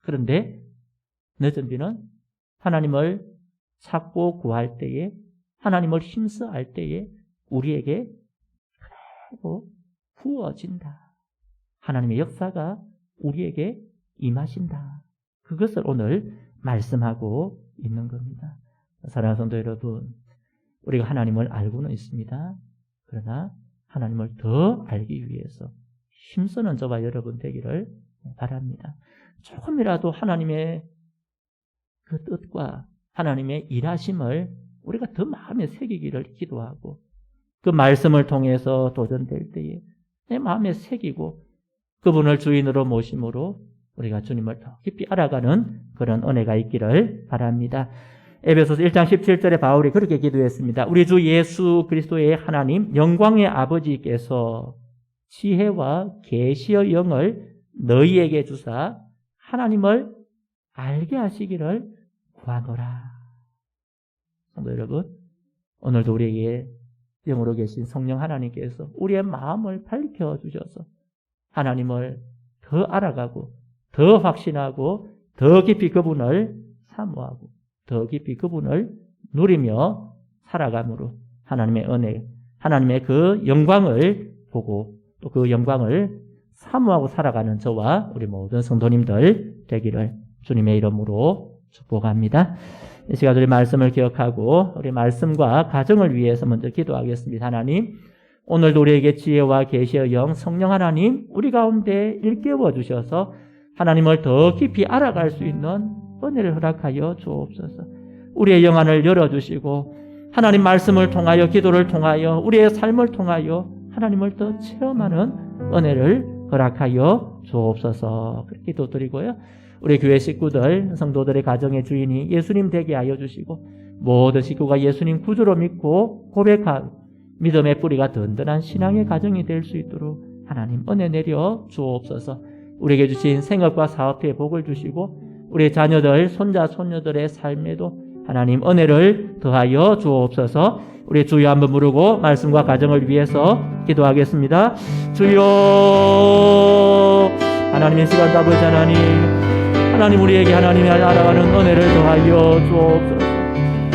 그런데 늦은 비는 하나님을 찾고 구할 때에, 하나님을 힘써 할 때에 우리에게 그대로 부어진다. 하나님의 역사가 우리에게 임하신다. 그것을 오늘 말씀하고 있는 겁니다. 사랑하는 성도 여러분, 우리가 하나님을 알고는 있습니다. 그러나 하나님을 더 알기 위해서 힘쓰는 저와 여러분 되기를 바랍니다. 조금이라도 하나님의 그 뜻과 하나님의 일하심을 우리가 더 마음에 새기기를 기도하고 그 말씀을 통해서 도전될 때에 내 마음에 새기고 그분을 주인으로 모심으로 우리가 주님을 더 깊이 알아가는 그런 은혜가 있기를 바랍니다. 에베소서 1장 17절에 바울이 그렇게 기도했습니다. 우리 주 예수 그리스도의 하나님 영광의 아버지께서 지혜와 계시의 영을 너희에게 주사 하나님을 알게 하시기를 구하노라. 성도 여러분, 오늘도 우리에게 영으로 계신 성령 하나님께서 우리의 마음을 밝혀 주셔서 하나님을 더 알아가고 더 확신하고 더 깊이 그분을 사모하고 더 깊이 그분을 누리며 살아감으로 하나님의 은혜, 하나님의 그 영광을 보고 또 그 영광을 사모하고 살아가는 저와 우리 모든 성도님들 되기를 주님의 이름으로 축복합니다. 이 시간 우리 말씀을 기억하고 우리 말씀과 가정을 위해서 먼저 기도하겠습니다. 하나님, 오늘도 우리에게 지혜와 계시의 영 성령 하나님 우리 가운데 일깨워 주셔서 하나님을 더 깊이 알아갈 수 있는 은혜를 허락하여 주옵소서. 우리의 영안을 열어주시고 하나님 말씀을 통하여 기도를 통하여 우리의 삶을 통하여 하나님을 더 체험하는 은혜를 허락하여 주옵소서. 그렇게 기도드리고요. 우리 교회 식구들, 성도들의 가정의 주인이 예수님 되게 하여 주시고 모든 식구가 예수님 구주로 믿고 고백하고 믿음의 뿌리가 든든한 신앙의 가정이 될 수 있도록 하나님 은혜 내려 주옵소서. 우리에게 주신 생업과 사업의 복을 주시고 우리 자녀들, 손자, 손녀들의 삶에도 하나님 은혜를 더하여 주옵소서. 우리 주여 한번 부르고 말씀과 가정을 위해서 기도하겠습니다. 주여, 하나님의 시간 아버지 하나님, 하나님 우리에게 하나님의 알아가는 은혜를 더하여 주옵소서.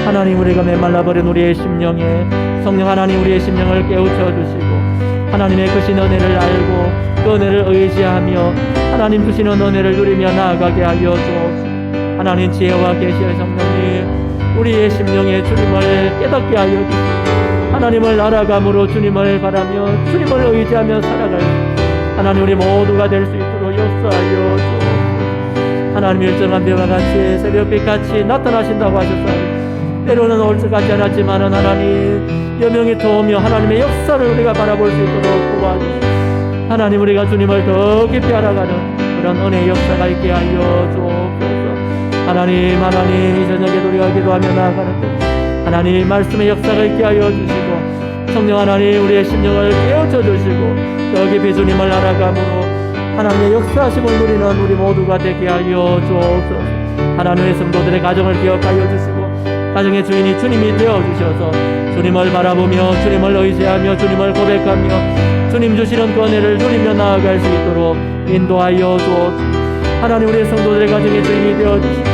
하나님 우리가 메말라버린 우리의 심령에 성령 하나님 우리의 심령을 깨우쳐 주시고 하나님의 크신 은혜를 알고 그 은혜를 의지하며 하나님 주시는 은혜를 누리며 나아가게 하여 주옵소서. 하나님 지혜와 계시의 성령님 우리의 심령에 주님을 깨닫게 하여 주시고 하나님을 알아감으로 주님을 바라며 주님을 의지하며 살아갈 하나님 우리 모두가 될 수 있도록 역사하여 주옵소서. 하나님 일정한 비와 같이 새벽빛같이 나타나신다고 하셨사오니 때로는 올 것 같지 않았지만은 하나님 여명이 터오며 하나님의 역사를 우리가 바라볼 수 있도록 도와주시고 하나님 우리가 주님을 더 깊이 알아가는 그런 은혜의 역사가 있게 하여 주옵소서. 하나님 이 저녁에 우리가 기도하며 나아가는데 하나님 말씀의 역사가 있게 하여 주시고 성령 하나님 우리의 심령을 깨우쳐 주시고 더 깊이 주님을 알아감으로 하나님의 역사하심을 누리는 우리 모두가 되게 하여 주옵소서. 하나님의 성도들의 가정을 기억하여 주시고 가정의 주인이 주님이 되어주셔서 주님을 바라보며 주님을 의지하며 주님을 고백하며 주님 주시는 그 은혜를 누리며 나아갈 수 있도록 인도하여 주옵소서. 하나님 우리의 성도들의 가정의 주인이 되어주시고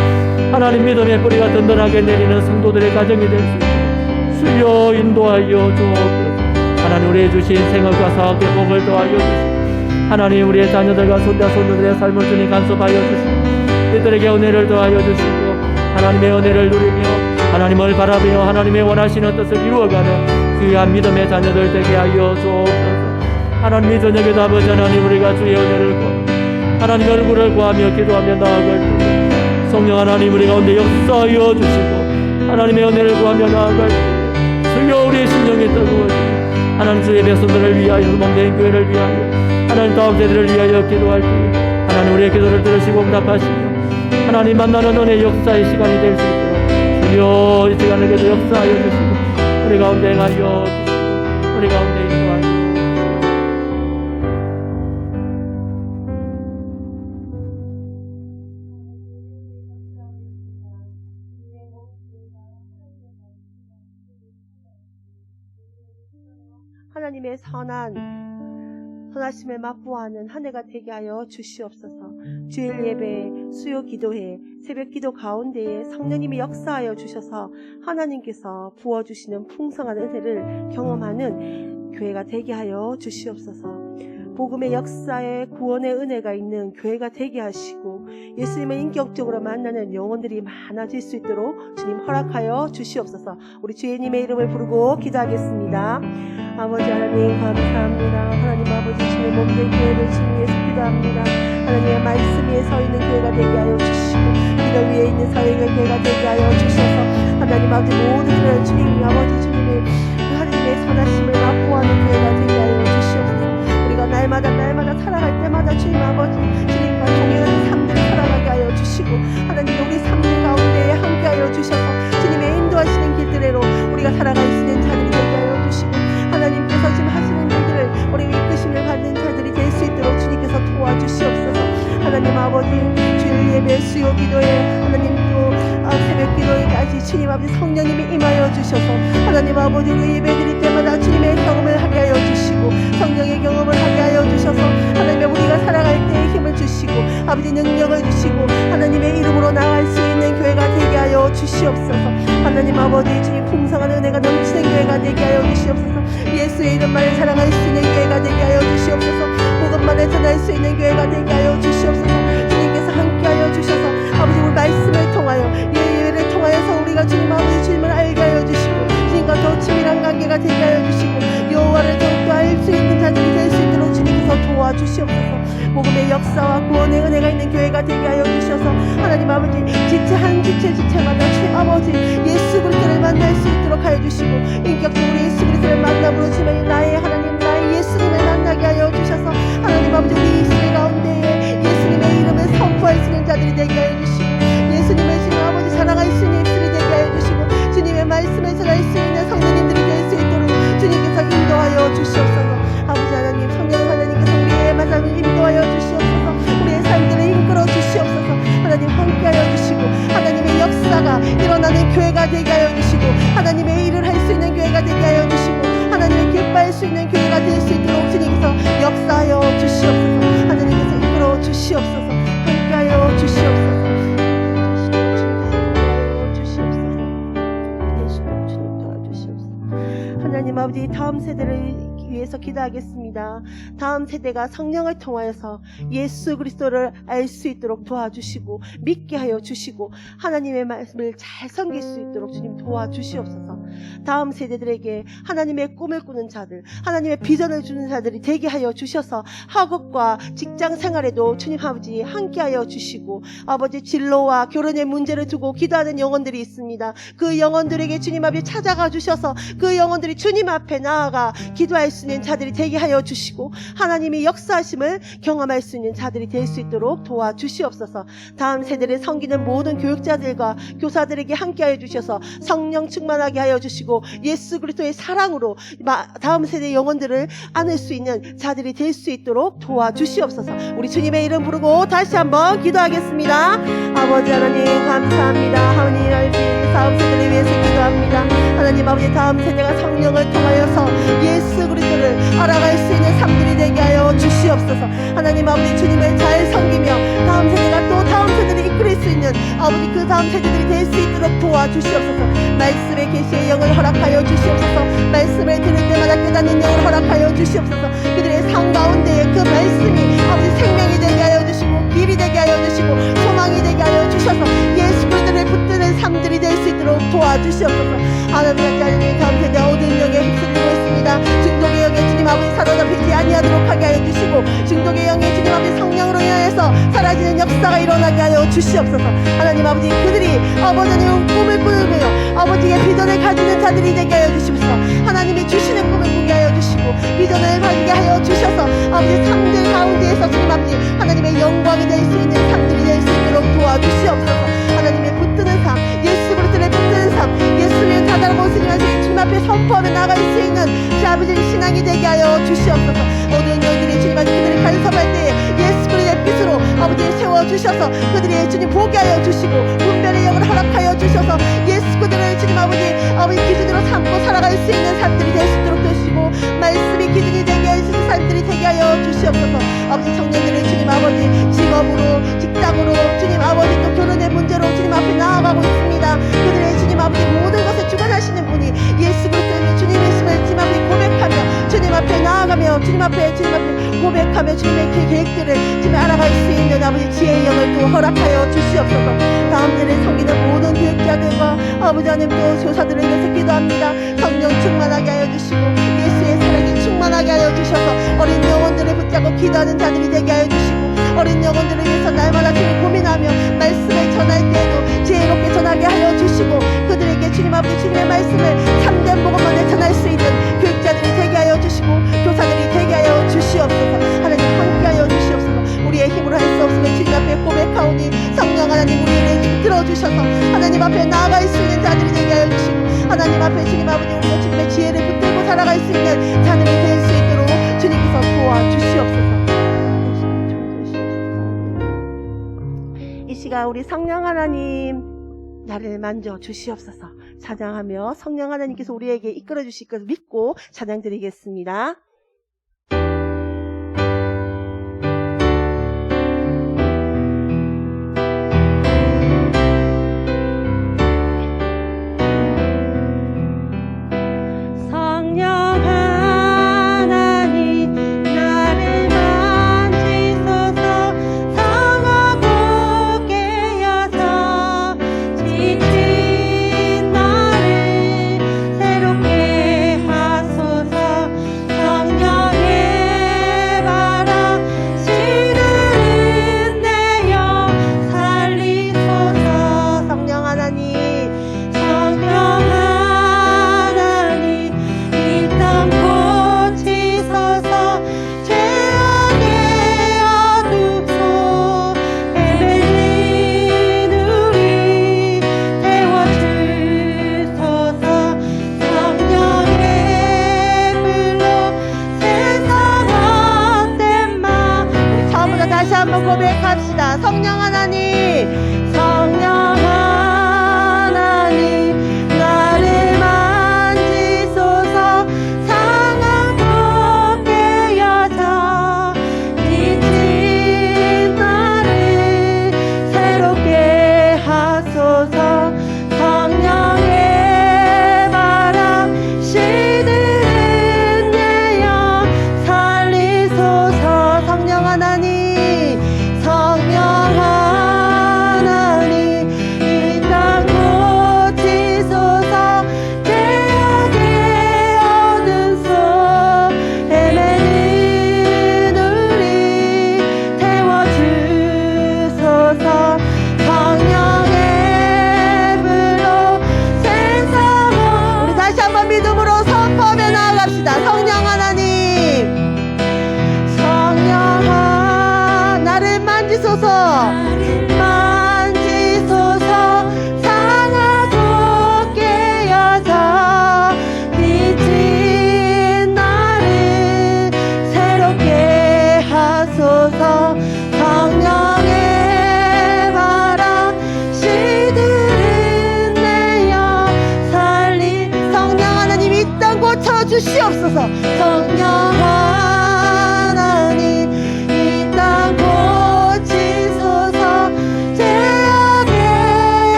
하나님 믿음의 뿌리가 든든하게 내리는 성도들의 가정이 될 수 있도록 주여 인도하여 주옵소서. 하나님 우리의 주신 생업과 사업의 복을 더하여 주시고 하나님 우리의 자녀들과 손자 손녀들의 삶을 주님 간섭하여 주시고 이들에게 은혜를 더하여 주시고 하나님의 은혜를 누리며 하나님을 바라보며 하나님의 원하시는 뜻을 이루어가는 귀한 믿음의 자녀들 되게 하여 주옵소서. 하나님 이 저녁에도 아버지 하나님 우리가 주의 은혜를 구하며 하나님의 얼굴을 구하며 기도하며 나아갈 때 성령 하나님 우리 가운데 역사하여 주시고 하나님의 은혜를 구하며 나아갈 때 주여 우리의 심령이 뜨거워지고 하나님 주의 백성들을 위하여 몸된 교회를 위하여 하나님 다음 세대를 위하여 기도할 때 하나님 우리의 기도를 들으시고 응답하시고 하나님 만나는 은혜의 역사의 시간이 될 수 있도록 주여 이 시간에도 역사하여 주시고 우리 가운데 행하여 주시고 우리 가운데 인도하여 하나님의 선하심에 맛보아하는 한 해가 되게 하여 주시옵소서. 주일 예배, 수요 기도회, 새벽 기도 가운데에 성령님이 역사하여 주셔서 하나님께서 부어주시는 풍성한 은혜를 경험하는 교회가 되게 하여 주시옵소서. 복음의 역사에 구원의 은혜가 있는 교회가 되게 하시고 예수님을 인격적으로 만나는 영혼들이 많아질 수 있도록 주님 허락하여 주시옵소서. 우리 주님의 이름을 부르고 기도하겠습니다. 아버지 하나님 감사합니다. 하나님 아버지 주님의 몸된 교회를 주님 위해서 기도합니다. 하나님의 말씀 위에 서 있는 교회가 되게 하여 주시고 기도 위에 있는 사회의 교회가 되게 하여 주셔서 하나님 아버지 모두를 주님 아버지 주님의 그 하나님의 선하심을 맛보아하는 교회가 되게 하여 주시옵소서. 우리가 날마다 살아갈 때마다 주님 아버지 주님과 동행하는 삶들을 살아가게 하여 주시고 하나님 우리 삶들 가운데에 함께 하여 주셔서 주님의 인도하시는 길들로 우리가 살아갈 수 있는 자들이 되게 하여 주시고 하나님께서 지금 하시는 일들을 우리 이끄심을 받는 자들이 될 수 있도록 주님께서 도와주시옵소서. 하나님 아버지 주일 예배 수요 기도에 하나님 또 새벽 기도에까지 주님 아버지 성령님이 임하여 주셔서 하나님 아버지 우리 예배 드릴 때마다 주님의 경험을 하게 하여 주시고 성령의 경험을 하게 하여 주셔서 하나님 우리가 살아갈 때에 힘을 주시고 아버지 능력을 주시고 하나님의 이름으로 나갈 수 있는 교회가 되게 하여 주시옵소서. 하나님 아버지 주님 풍성한 은혜가 넘치는 교회가 되게 하여 주시옵소서. 예수의 이름만을 사랑할 수 있는 교회가 되게 하여 주시옵소서. 복음만을 전할 수 있는 교회가 되게 하여 주시옵소서. 주님께서 함께 하여 주셔서 아버지 우리 말씀을 통하여 예배를 통하여서 우리가 주님 아버지 주님을 알게 하여 주시고 주님과 더 친밀한 관계가 되게 하여 주시고 여호와를 더욱더 알 수 있는 자들이 될 수 있도록 주님께서 도와주시옵소서. 복음의 역사와 구원의 은혜가 있는 교회가 되게 하여 주셔서 하나님 아버지 지체마다 주님 아버지 예수 그리스도를 만날 수 있도록 하여 주시고 인격적으로 예수 그리스도를 만남으로 주님 나의 하나님 나의 예수님을 만나게 하여 주셔서 하나님 아버지 우리 이스라엘 가운데에 예수님의 이름을 선포할 수 있는 자들이 되게 하여 주시고 예수님을 주님 아버지 사랑할 수 있는 입술이 되게 하여 주시고 주님의 말씀을 전할 수 있는 성도님들이 될 수 있도록 주님께서 인도하여 주시옵소서. 아버지 하나님 성령 하나님께서 우리의 마음을 인도하여 주시옵소서. 우리의 삶들을 이끌어 주시옵소서. 하나님 함께하여 주시고 하나님의 역사가 일어나는 교회가 되게 하여 주시고 하나님의 일을 할 수 있는 교회가 되게 하여 주시고 하나님의 기뻐할 수 있는 교회가 될 수 있도록 주님께서 역사하여 주시옵소서. 하나님께서 이끌어 주시옵소서. 함께하여 주시옵소서. 하나님 아버지 다음 세대를 위해서 기도하겠습니다. 다음 세대가 성령을 통하여서 예수 그리스도를 알 수 있도록 도와주시고 믿게 하여 주시고 하나님의 말씀을 잘 섬길 수 있도록 주님 도와주시옵소서. 다음 세대들에게 하나님의 꿈을 꾸는 자들, 하나님의 비전을 주는 자들이 되게 하여 주셔서 학업과 직장 생활에도 주님 아버지 함께하여 주시고, 아버지 진로와 결혼의 문제를 두고 기도하는 영혼들이 있습니다. 그 영혼들에게 주님 앞에 찾아가 주셔서 그 영혼들이 주님 앞에 나아가 기도할 수 있는 자들이 되게 하여 주시고, 하나님의 역사하심을 경험할 수 있는 자들이 될 수 있도록 도와주시옵소서. 다음 세대를 섬기는 모든 교육자들과 교사들에게 함께하여 주셔서 성령 충만하게 하여 주시고, 예수 그리스도의 사랑으로 다음 세대 영혼들을 안을 수 있는 자들이 될 수 있도록 도와주시옵소서. 우리 주님의 이름 부르고 다시 한번 기도하겠습니다. 아버지 하나님 감사합니다. 하나님 다음 세대를 위해서 기도합니다. 하나님 아버지, 다음 세대가 성령을 통하여서 예수 그리스도를 알아갈 수 있는 삶들이 되게 하여 주시옵소서. 하나님 아버지, 주님을 잘 섬기며 다음 세대가 또 다음 세대를 이끌 수 있는 아버지 그 다음 세대들이 될 수 있도록 도와주시옵소서. 말씀의 계시의 영을 허락하여 주시옵소서. 말씀을 들을 때마다 깨닫는 영을 허락하여 주시옵소서. 그들의 삶 가운데에 그 말씀이 아버지 생명이 되게 하여 주시고, 길이 되게 하여 주시고, 소망이 되게 하여 주셔서 예수 그리스도를 붙드는 삶들이 될 수 있도록 도와주시옵소서. 하나님 다음 세대 어두운 영에 휩쓸리고 있습니다. 중독의 영에 주님 아버지 사로잡히지 아니하도록 하게 하여 주시고, 중독의 영에 주님 아버지 성령으로 인하여서 사라지는 역사가 일어나게 하여 주시옵소서. 하나님 아버지, 그들이 아버지 하나님 꿈을 꾸며 아버지의 비전을 가지는 자들이 되게 하여 주시옵소서. 하나님이 주시는 꿈을 꾸게 하여 주시고, 비전을 가지게 하여 주셔서 아버지 삶들 가운데에서 주님 아버지 하나님의 영광이 될 수 있는 삶들이 될 수 있도록 도와주시옵소서. 하나님의 붙드는 삶, 예수 그리스도를 붙드는 삶, 예수를 다다르고 스님하신 주님 앞에 선포하며 나갈 수 있는 주 아버지의 신앙이 되게 하여 주시옵소서. 어두운 영들이 주님 앞에 그들이 간섭할 때에 예수 그리스도의 빛으로 아버지 세워주셔서 그들이 주님 보게 하여 주시고, 분별의 영을 허락하여 주셔서 예수 그들을 주님 아버지 기준으로 삼고 살아갈 수 있는 삶들이 될 수 있도록 되시고, 말씀이 기준이 되게 하시는 삶들이 되게 하여 주시옵소서. 아버지, 청년들을 주님 아버지 직업으로, 직장으로, 주님 아버지 또 결혼의 문제로 주님 앞에 나아가고 있습니다. 그들의 주님 아버지 모든 것을 주관하시는 분이 예수 그리스도의 주님의 있음을 주님 앞에 고백하며 주님 앞에 나아가며 주님 앞에 고백하며 주님의 계획들을 주님 알아갈 수 있는 아버지 지혜의 영을 또 허락하여 주시옵소서. 다음 세대를 섬기는 모든 교육자들과 아버지 하나님 또 교사들을 위해서 기도합니다. 성령 충만하게 하여 주시고, 예수의 사랑이 충만하게 하여 주셔서 어린 영혼들을 붙잡고 기도하는 자들이 되게 하여 주시고, 어린 영혼들을 위해서 날마다 주님 고민하며 말씀을 전할 때에도 지혜롭게 전하게 하여 주시고, 그들에게 주님 아버지 주님의 말씀을 참된 복음만을 전할 수 있는 교육자들이 되게 하여 주시고, 교사들이 되게 하여 주시옵소서. 하나님 함께 하여 주시옵소서. 우리의 힘으로 할 수 없으면 주님 앞에 고백하오니 성령 하나님 우리를 들어주셔서 하나님 앞에 나아갈 수 있는 자들이 되게 하여 주시고, 하나님 앞에 주님 아버지 우리가 주님의 지혜를 붙들고 살아갈 수 있는 자들이 될 수 있도록 주님께서 도와주시옵소서. 이 시간 우리 성령 하나님 나를 만져 주시옵소서. 찬양하며 성령 하나님께서 우리에게 이끌어 주실 것을 믿고 찬양 드리겠습니다. 고백합시다. 성령 하나님, 성령 하나님 나를 만지소서. 상한 곳에 여서 지친 나를 새롭게 하소서. 성령의 바람 시드는 내 영 살리소서. 성령 하나님, 성령 하나님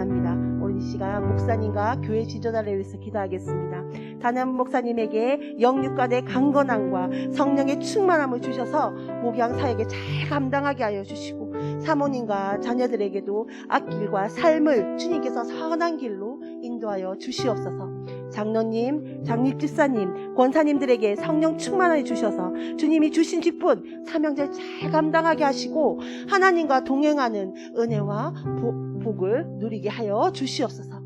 원합니다. 오늘 이 시간 목사님과 교회 지도자를 위해서 기도하겠습니다. 담임 목사님에게 영육간의 강건함과 성령의 충만함을 주셔서 목양 사역에 잘 감당하게 하여 주시고, 사모님과 자녀들에게도 앞길과 삶을 주님께서 선한 길로 인도하여 주시옵소서. 장로님, 장립집사님, 권사님들에게 성령 충만하여 주셔서 주님이 주신 직분, 사명제를 잘 감당하게 하시고 하나님과 동행하는 은혜와 복을 누리게 하여 주시옵소서.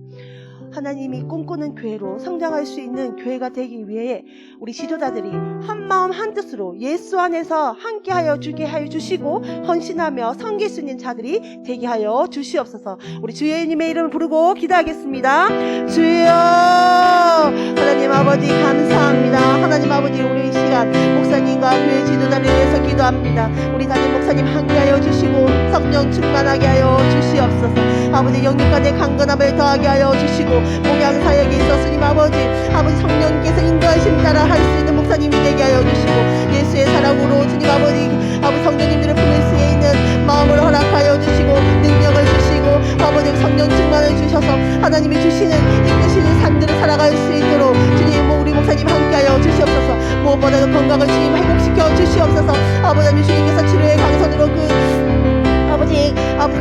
하나님이 꿈꾸는 교회로 성장할 수 있는 교회가 되기 위해 우리 지도자들이 한 마음 한 뜻으로 예수 안에서 함께하여 주게 하여 주시고 헌신하며 섬길 수 있는 자들이 되게 하여 주시옵소서. 우리 주예님의 이름을 부르고 기도하겠습니다. 주여, 하나님 아버지 감사합니다. 하나님 아버지, 우리 이 시간 목사님과 교회 지도자를 위해서 기도합니다. 우리 담임 목사님 함께하여 주시고 성령 충만하게 하여 주시옵소서. 아버지, 영육간의 강건함을 더하게 하여 주시고 목양 사역에 있어 주님 아버지 성령께서 인도하신 따라 할 수 있는 목사님이 되게 하여 주시고, 예수의 사랑으로 주님 아버지 성도님들의 품에 쓰여 있는 마음을 허락하여 주시고 능력을 주시고 아버지 성령 충만을 주셔서 하나님이 주시는 이끄시는 삶들을 살아갈 수 있도록 주님 우리 목사님 함께하여 주시옵소서. 무엇보다도 건강을 주님 회복시켜 주시옵소서. 아버지 주님께서 치료의 강선으로 아버지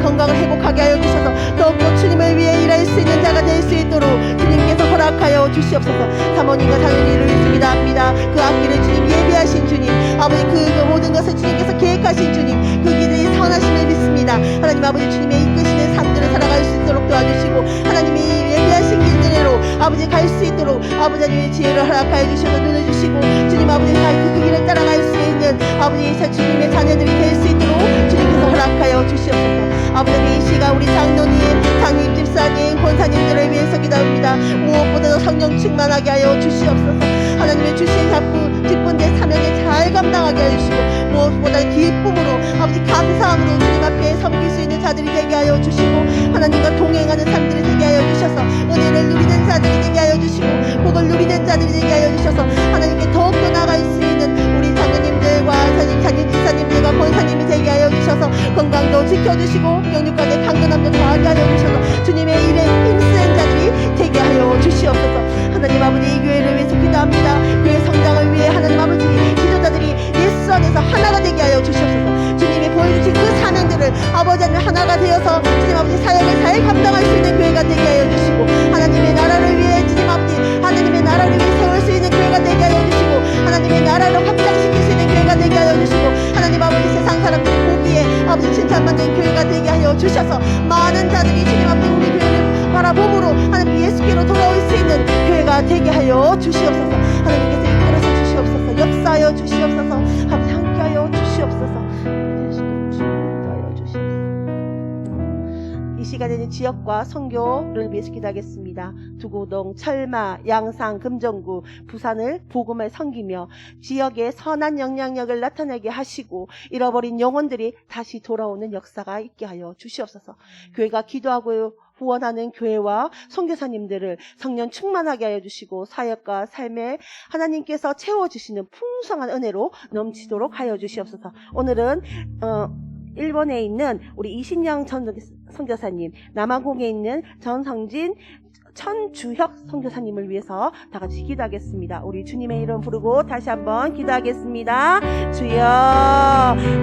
건강을 회복하게 하여 주셔서 더욱더 주님을 위해 일할 수 있는 자가 될 수 있도록 주님께서 허락하여 주시옵소서. 사모님과 자녀들을 위해서 기도합니다. 그 앞길을 주님 예비하신 주님, 아버지 그 모든 것을 주님께서 계획하신 주님, 그 길이 선하심을 믿습니다. 하나님 아버지 주님의 이끄시는 삶들을 살아갈 수 있도록 도와주시고 하나님이 예비하신 길대로 아버지 갈 수 있도록 아버지 하나님의 지혜를 허락하여 주셔서 눈을 주시고 주님 아버지 그 길을 따라갈 수 있는 아버지 주님의 자녀들이 될 수 있도록 주님께서 허락하여 주시옵소서. 아버지 이 시간 우리 장로님, 장님, 집사님, 권사님들을 위해서 기도합니다. 무엇보다도 성령 충만하게 하여 주시옵소서. 하나님의 주신 직분대 사명에 잘 감당하게 하여 주시고 무엇보다 기쁨으로 아버지 감사함으로 주님 앞에 섬길 수 있는 자들이 되게 하여 주시고 하나님과 동행하는 삶들이 되게 하여 주셔서 은혜를 누리는 자들이 되게 하여 주시고 복을 누리는 자들이 되게 하여 주셔서 하나님께 더욱더 나아갈 수 있는 우리 장로님들과 장님, 집사님들과 권사님이 되게 하여 주셔서 건강도 지켜주시고 영육간의 강건함도 더하게 하여 주셔서 주님의 일에 힘쓰는 자들이 되게 하여 주시옵소서. 하나님 아버지 이 교회를 위해서 기도합니다. 교회 성장을 위해 하나님 아버지 지도자들이 예수 안에서 하나가 되게 하여 주시옵소서. 주님이 보여주신 그 사명들을 아버지 안에 하나가 되어서 주님 아버지 사역을 잘 감당할 수 있는 교회가 되게 하여 주시고 하나님의 나라를 위해 주님 아버지 하나님의 나라를 위해 세울 수 있는 교회가 되게 하여 주시고 하나님의 나라를 확장시킬 수 있는 교회가 되게 하여 주시고 하나님 아버지 세상 사람들이 보기에 아버지 칭찬받는 교회가 되게 하여 주셔서 많은 자들이 주님 앞에 우리 교회를 바라봄으로 하나님 예수께로 돌아올 수 있는 교회가 되게 하여 주시옵소서. 하나님께서 이끌어서 주시옵소서. 역사하여 주시옵소서. 아버지 함께하여 주시옵소서. 인도하여 주시옵소서. 이 시간에는 지역과 선교를 위해서 기도하겠습니다. 두고동, 철마, 양산, 금정구, 부산을 복음을 섬기며 지역의 선한 영향력을 나타내게 하시고 잃어버린 영혼들이 다시 돌아오는 역사가 있게 하여 주시옵소서. 교회가 기도하고 후원하는 교회와 선교사님들을 성령 충만하게 하여 주시고 사역과 삶에 하나님께서 채워주시는 풍성한 은혜로 넘치도록 하여 주시옵소서. 오늘은 일본에 있는 우리 이신영 전 선교사님, 남아공에 있는 전성진 천주혁 선교사님을 위해서 다 같이 기도하겠습니다. 우리 주님의 이름 부르고 다시 한번 기도하겠습니다. 주여,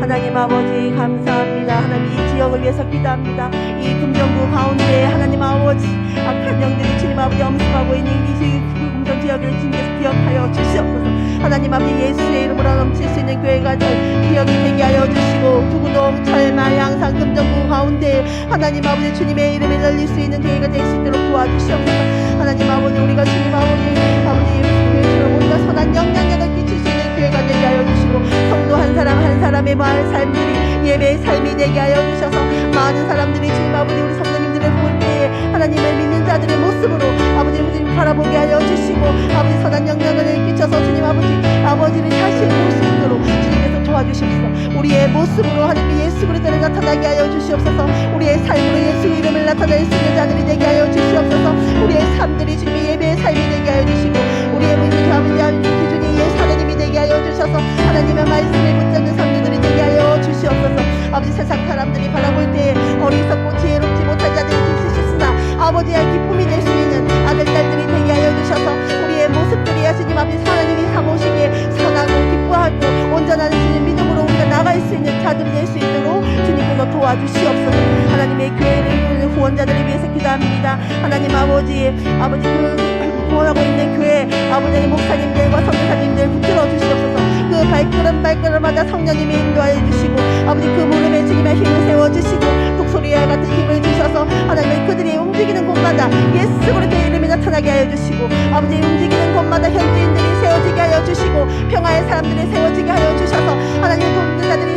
하나님 아버지 감사합니다. 하나님 이 지역을 위해서 기도합니다. 이 금정구 가운데 하나님 아버지 악한 영들이 주님 아버지 엄습하고 있는 이 금정 지역을 주님께서 기억하여 주시옵소서. 하나님 아버지 예수의 이름으로 넘칠 수 있는 교회가 기억이 되게 하여 주시고 두구동, 철마, 양산, 금정구 가운데 하나님 아버지 주님의 이름을 날릴 수 있는 교회가 될 수 있도록 도와주시옵소서. 하나님 아버지 우리가 주님 아버지 교회처럼 우리가 선한 영향력을 끼칠 수 있는 교회가 되게 하여 주시고 성도 한 사람 한 사람의 마을 삶들이 예배의 삶이 되게 하여 주셔서 많은 사람들이 주님 아버지 우리 성도님들을 볼 때에 하나님을 믿는 자들의 모습으로 아버지 주님 바라보게 하여 주시고 아버지 선한 영향을 끼쳐서 주님 아버지를 다시 볼 수 있도록 주님께서 도와주시옵소서. 우리의 모습으로 하나님 예수 그리스도를 나타나게 하여 주시옵소서. 우리의 삶으로 예수 이름을 나타낼 수 있는 자들이 되게 하여 주시옵소서. 우리의 삶들이 주님의 예배의 삶이 되게 하여 주시고 우리의 기준이 예수 하나님이 되게 하여 주셔서 하나님의 말씀을 붙잡는 삶들이 되게 하여 주시옵소서. 아버지 세상 사람들이 바라볼 때 어리석고 지혜롭지 못한 자들이 있으시으나 아버지의 기쁨이 될 수 있는 아들, 딸들이 되게 하여 주셔서 우리의 모습들이 주님 아버지 하나님이 사모시기에 선하고 기뻐하고 온전한 주님 믿음으로 우리가 나갈 수 있는 자들이 될 수 있도록 주님께서 도와주시옵소서. 하나님의 교회를 후원자들을 위해서 기도합니다. 하나님 아버지 그 후원하고 있는 교회 아버지의 목사님들과 선교사님들 붙들어 주시옵소서. 그 발걸음마다 성령님이 인도하여 주시고 아버지 그 무릎에 주님의 힘을 세워주시고 독소리와 같은 힘을 주셔서 하나님의 그들이 움직이는 곳마다 예수 그리스도의 이름이 나타나게 하여 주시고 아버지 움직이는 곳마다 현지인들이 세워지게 하여 주시고 평화의 사람들이 세워지게 하여 주셔서 하나님의 돕는자들이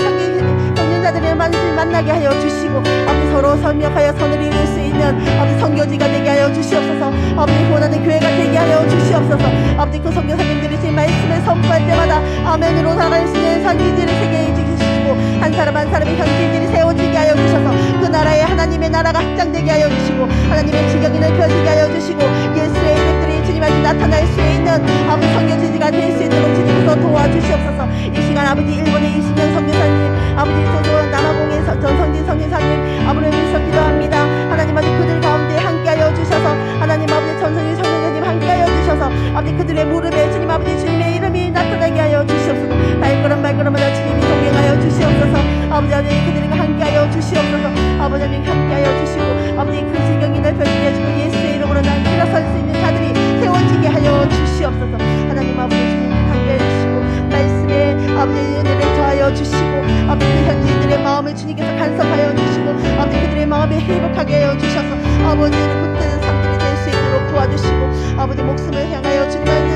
성년자들을 만나게 하여 주시고 아버지 서로 설명하여 선을 이룰 수 있는 아버지 선교지가 되게 하여 주시옵소서. 아버지 후원하는 교회가 되게 하여 주시옵소서. 아버지 그 선교사님들이 제 말씀을 선포할 때마다 아멘으로 나갈 수 있는 선지지를 세계에 주시고 한 사람 한 사람의 현지인들이 세워지게 하여 주셔서 그 나라에 하나님의 나라가 확장되게 하여 주시고 하나님의 지경이 넓혀지게 하여 주시고 예수의 이름들이 주님 앞에 나타날 수 있는 아버지 선교지가 될 수 있도록 주님께서 도와주시옵소서. 이 시간 아버지 일본의 20년 선교사님 아버지 소도 남아공의 전성진 선교사님 아버지를 위해서 기도합니다. 하나님 아버지 그들 가운데 함께하여 주셔서 하나님 아버지 전성진 선교사님 함께하여 주셔서 아버지 그들의 무릎에 주님 아버지 주님의 이름이 나타나게 하여 주시옵소서. 발걸음마다 주님이 동행하여 주시옵소서. 아버지 그들과 함께하여 주시옵소서. 아버지 함께하여 주시고 아버지 그 지경이 넓혀지게 하시고 예수의 이름으로 난 일어설 수 있는 자들이 세워지게 하여 주시옵소서. 하나님 아버지 주님 함께하여 주시고 말씀에 아버지 은혜를 더하여 주시고 아버지 그 현지인들의 마음을 주님께서 간섭하여 주시고 아버지 그들의 마음을 회복하게 하여 주셔서 아버지를 붙드는 삶들이 될 수 있도록 도와주시고 아버지 목숨을 향하여 주님의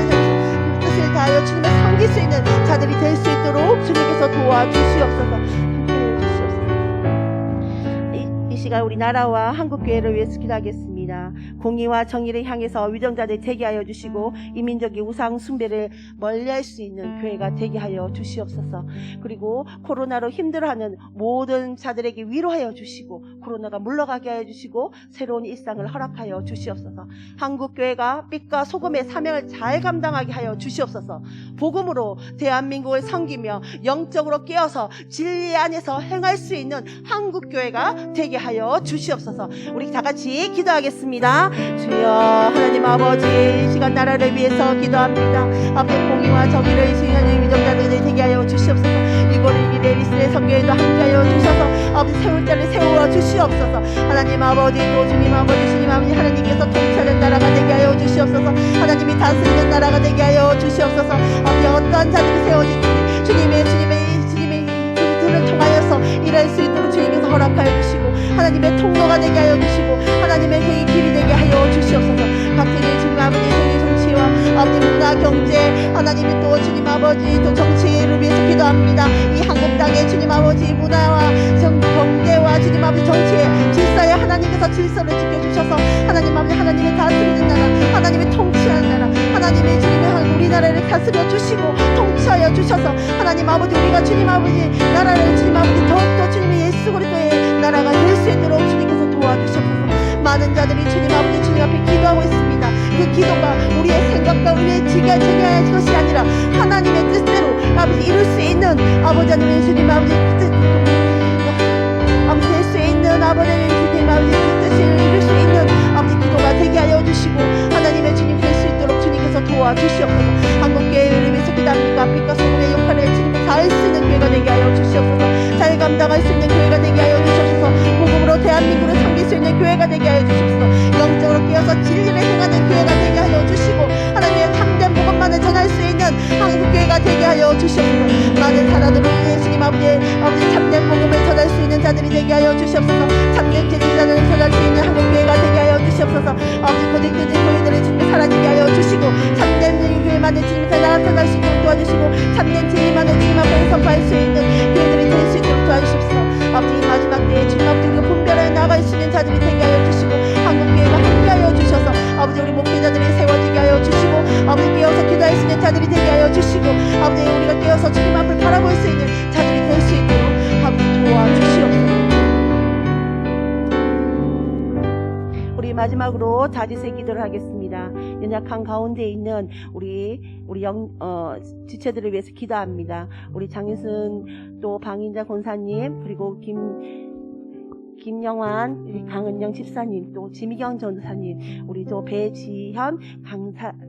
뜻을 다하여 주님을 섬길 수 있는 자들이 될 수 있도록 주님께서 도와주시옵소서. 함께해 주시옵소서. 이 시간 우리 나라와 한국교회를 위해서 기도하겠습니다. 공의와 정의를 향해서 위정자들 되게 하여 주시고 이민족의 우상 숭배를 멀리할 수 있는 교회가 되게 하여 주시옵소서. 그리고 코로나로 힘들어하는 모든 자들에게 위로하여 주시고 코로나가 물러가게 하여 주시고 새로운 일상을 허락하여 주시옵소서. 한국교회가 빛과 소금의 사명을 잘 감당하게 하여 주시옵소서. 복음으로 대한민국을 섬기며 영적으로 깨어서 진리 안에서 행할 수 있는 한국교회가 되게 하여 주시옵소서. 우리 다 같이 기도하겠습니다. 주여 하나님 아버지 이 시간 나라를 위해서 기도합니다. 아버지 공의와 정의를 이 시간에 위정자들이 되게 하여 주시옵소서. 이거를 이레리스의 성교에도 함께하여 주셔서 아버지 세울 자를 세워 주시옵소서. 하나님 아버지 또 주님 아버지 주님 아버지 하나님께서 통치하는 나라가 되게 하여 주시옵소서. 하나님이 다스리는 나라가 되게 하여 주시옵소서. 아버지 어떠한 자들이 세워지든지 주님의 그들을 통하여서 일할 수 있도록 주님께서 허락하여 주시고 하나님의 통로가 되게 하여 주시고 하나님의 그 길이 되게 하여 주시옵소서. 각국의 주님 아버지 세계 정치와 아버지 문화 경제 하나님이 또 주님 아버지 또 정치를 위해서 기도합니다. 이 한국 땅에 주님 아버지 문화와 경제와 주님 아버지 정치의 질서에 하나님께서 질서를 지켜주셔서 하나님 아버지 하나님의 다스리는 나라 하나님의 통치하는 나라 하나님의 주님의 우리나라를 다스려 주시고 통치하여 주셔서 하나님 아버지 우리가 주님 아버지 나라를 주님 아버지 더욱더 주님의 예수 그리스도의 나라가 될 수 있도록 주님께서 도와주셔서 많은 자들이 주님 아버지 주님 앞에 기도하고 있습니다. 그 기도가 우리의 생각과 우리의 지경의 것이 아니라 하나님의 뜻대로 아버지 이룰 수 있는 아버지 하나님 주님 아버지 아버지 될 수 있는 아버지 주님 아버지 그 뜻을 이룰 수 있는 아버지 기도가 되게 하여 주시고 하나님의 주님 될 수 있도록 주님께서 도와주시옵소서. 한국교회를 위해서 기도합니다. 빛과 소금의 역할을 주님께서 다 할 수 있는 교회가 되게 하여 주시옵소서. 잘 감당할 수 있는 교회가 되게 하여 주시옵소서. 복음으로 대한민국을 섬길 수 있는 교회가 되게 하여 주시옵소서. 영적으로 깨어서 진리를 행하는 교회가 되게 하여 주시고 하나님의 참된 복음만을 전할 수 있는 한국교회가 되게 하여 주시옵소서. 많은 사람들을 예수님 아버지 참된 복음을 전할 수 있는 자들이 되게 하여 주시옵소서. 참된 진리자들을 전할 수 있는 한국교회가 되게 하여 주시옵소서. 아버지 고딕들의 교회들을 주님께 사라지게 하여 주시고 참된 교회만을 주님께 나타날 수 있도록 도와주시고 참된 진리만을 주님 앞에 선포할 수 있는 교회들이 될 수 있도록 도와주시옵소서. 아버지 마지막 때에 주님 아버지 우리가 분별하여 나갈 수 있는 자들이 되게 하여 주시고 한국교회가 함께하여 주셔서 아버지 우리 목회자들이 세워지게 하여 주시고 아버지 깨어서 기도할 수 있는 자들이 되게 하여 주시고 아버지 우리가 깨어서 주님 앞을 바라볼 수 있는 자들이 될 수 있도록 아버지 도와주시옵소서. 우리 마지막으로 다윗의 기도를 하겠습니다. 연약한 가운데 있는 우리 지체들을 위해서 기도합니다. 우리 장윤순 또 방인자 권사님 그리고 김영환, 우리 강은영 집사님, 또 지미경 전도사님, 우리 또 배지현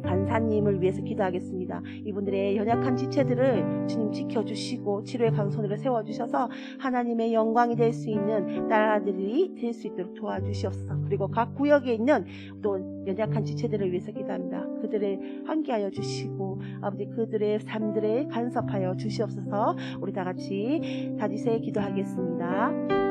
간사님을 위해서 기도하겠습니다. 이분들의 연약한 지체들을 주님 지켜주시고 치료의 강손으로 세워주셔서 하나님의 영광이 될 수 있는 나라들이 될 수 있도록 도와주시옵소서. 그리고 각 구역에 있는 또 연약한 지체들을 위해서 기도합니다. 그들을 함께하여 주시고 아버지 그들의 삶들에 간섭하여 주시옵소서. 우리 다 같이 다지세 기도하겠습니다.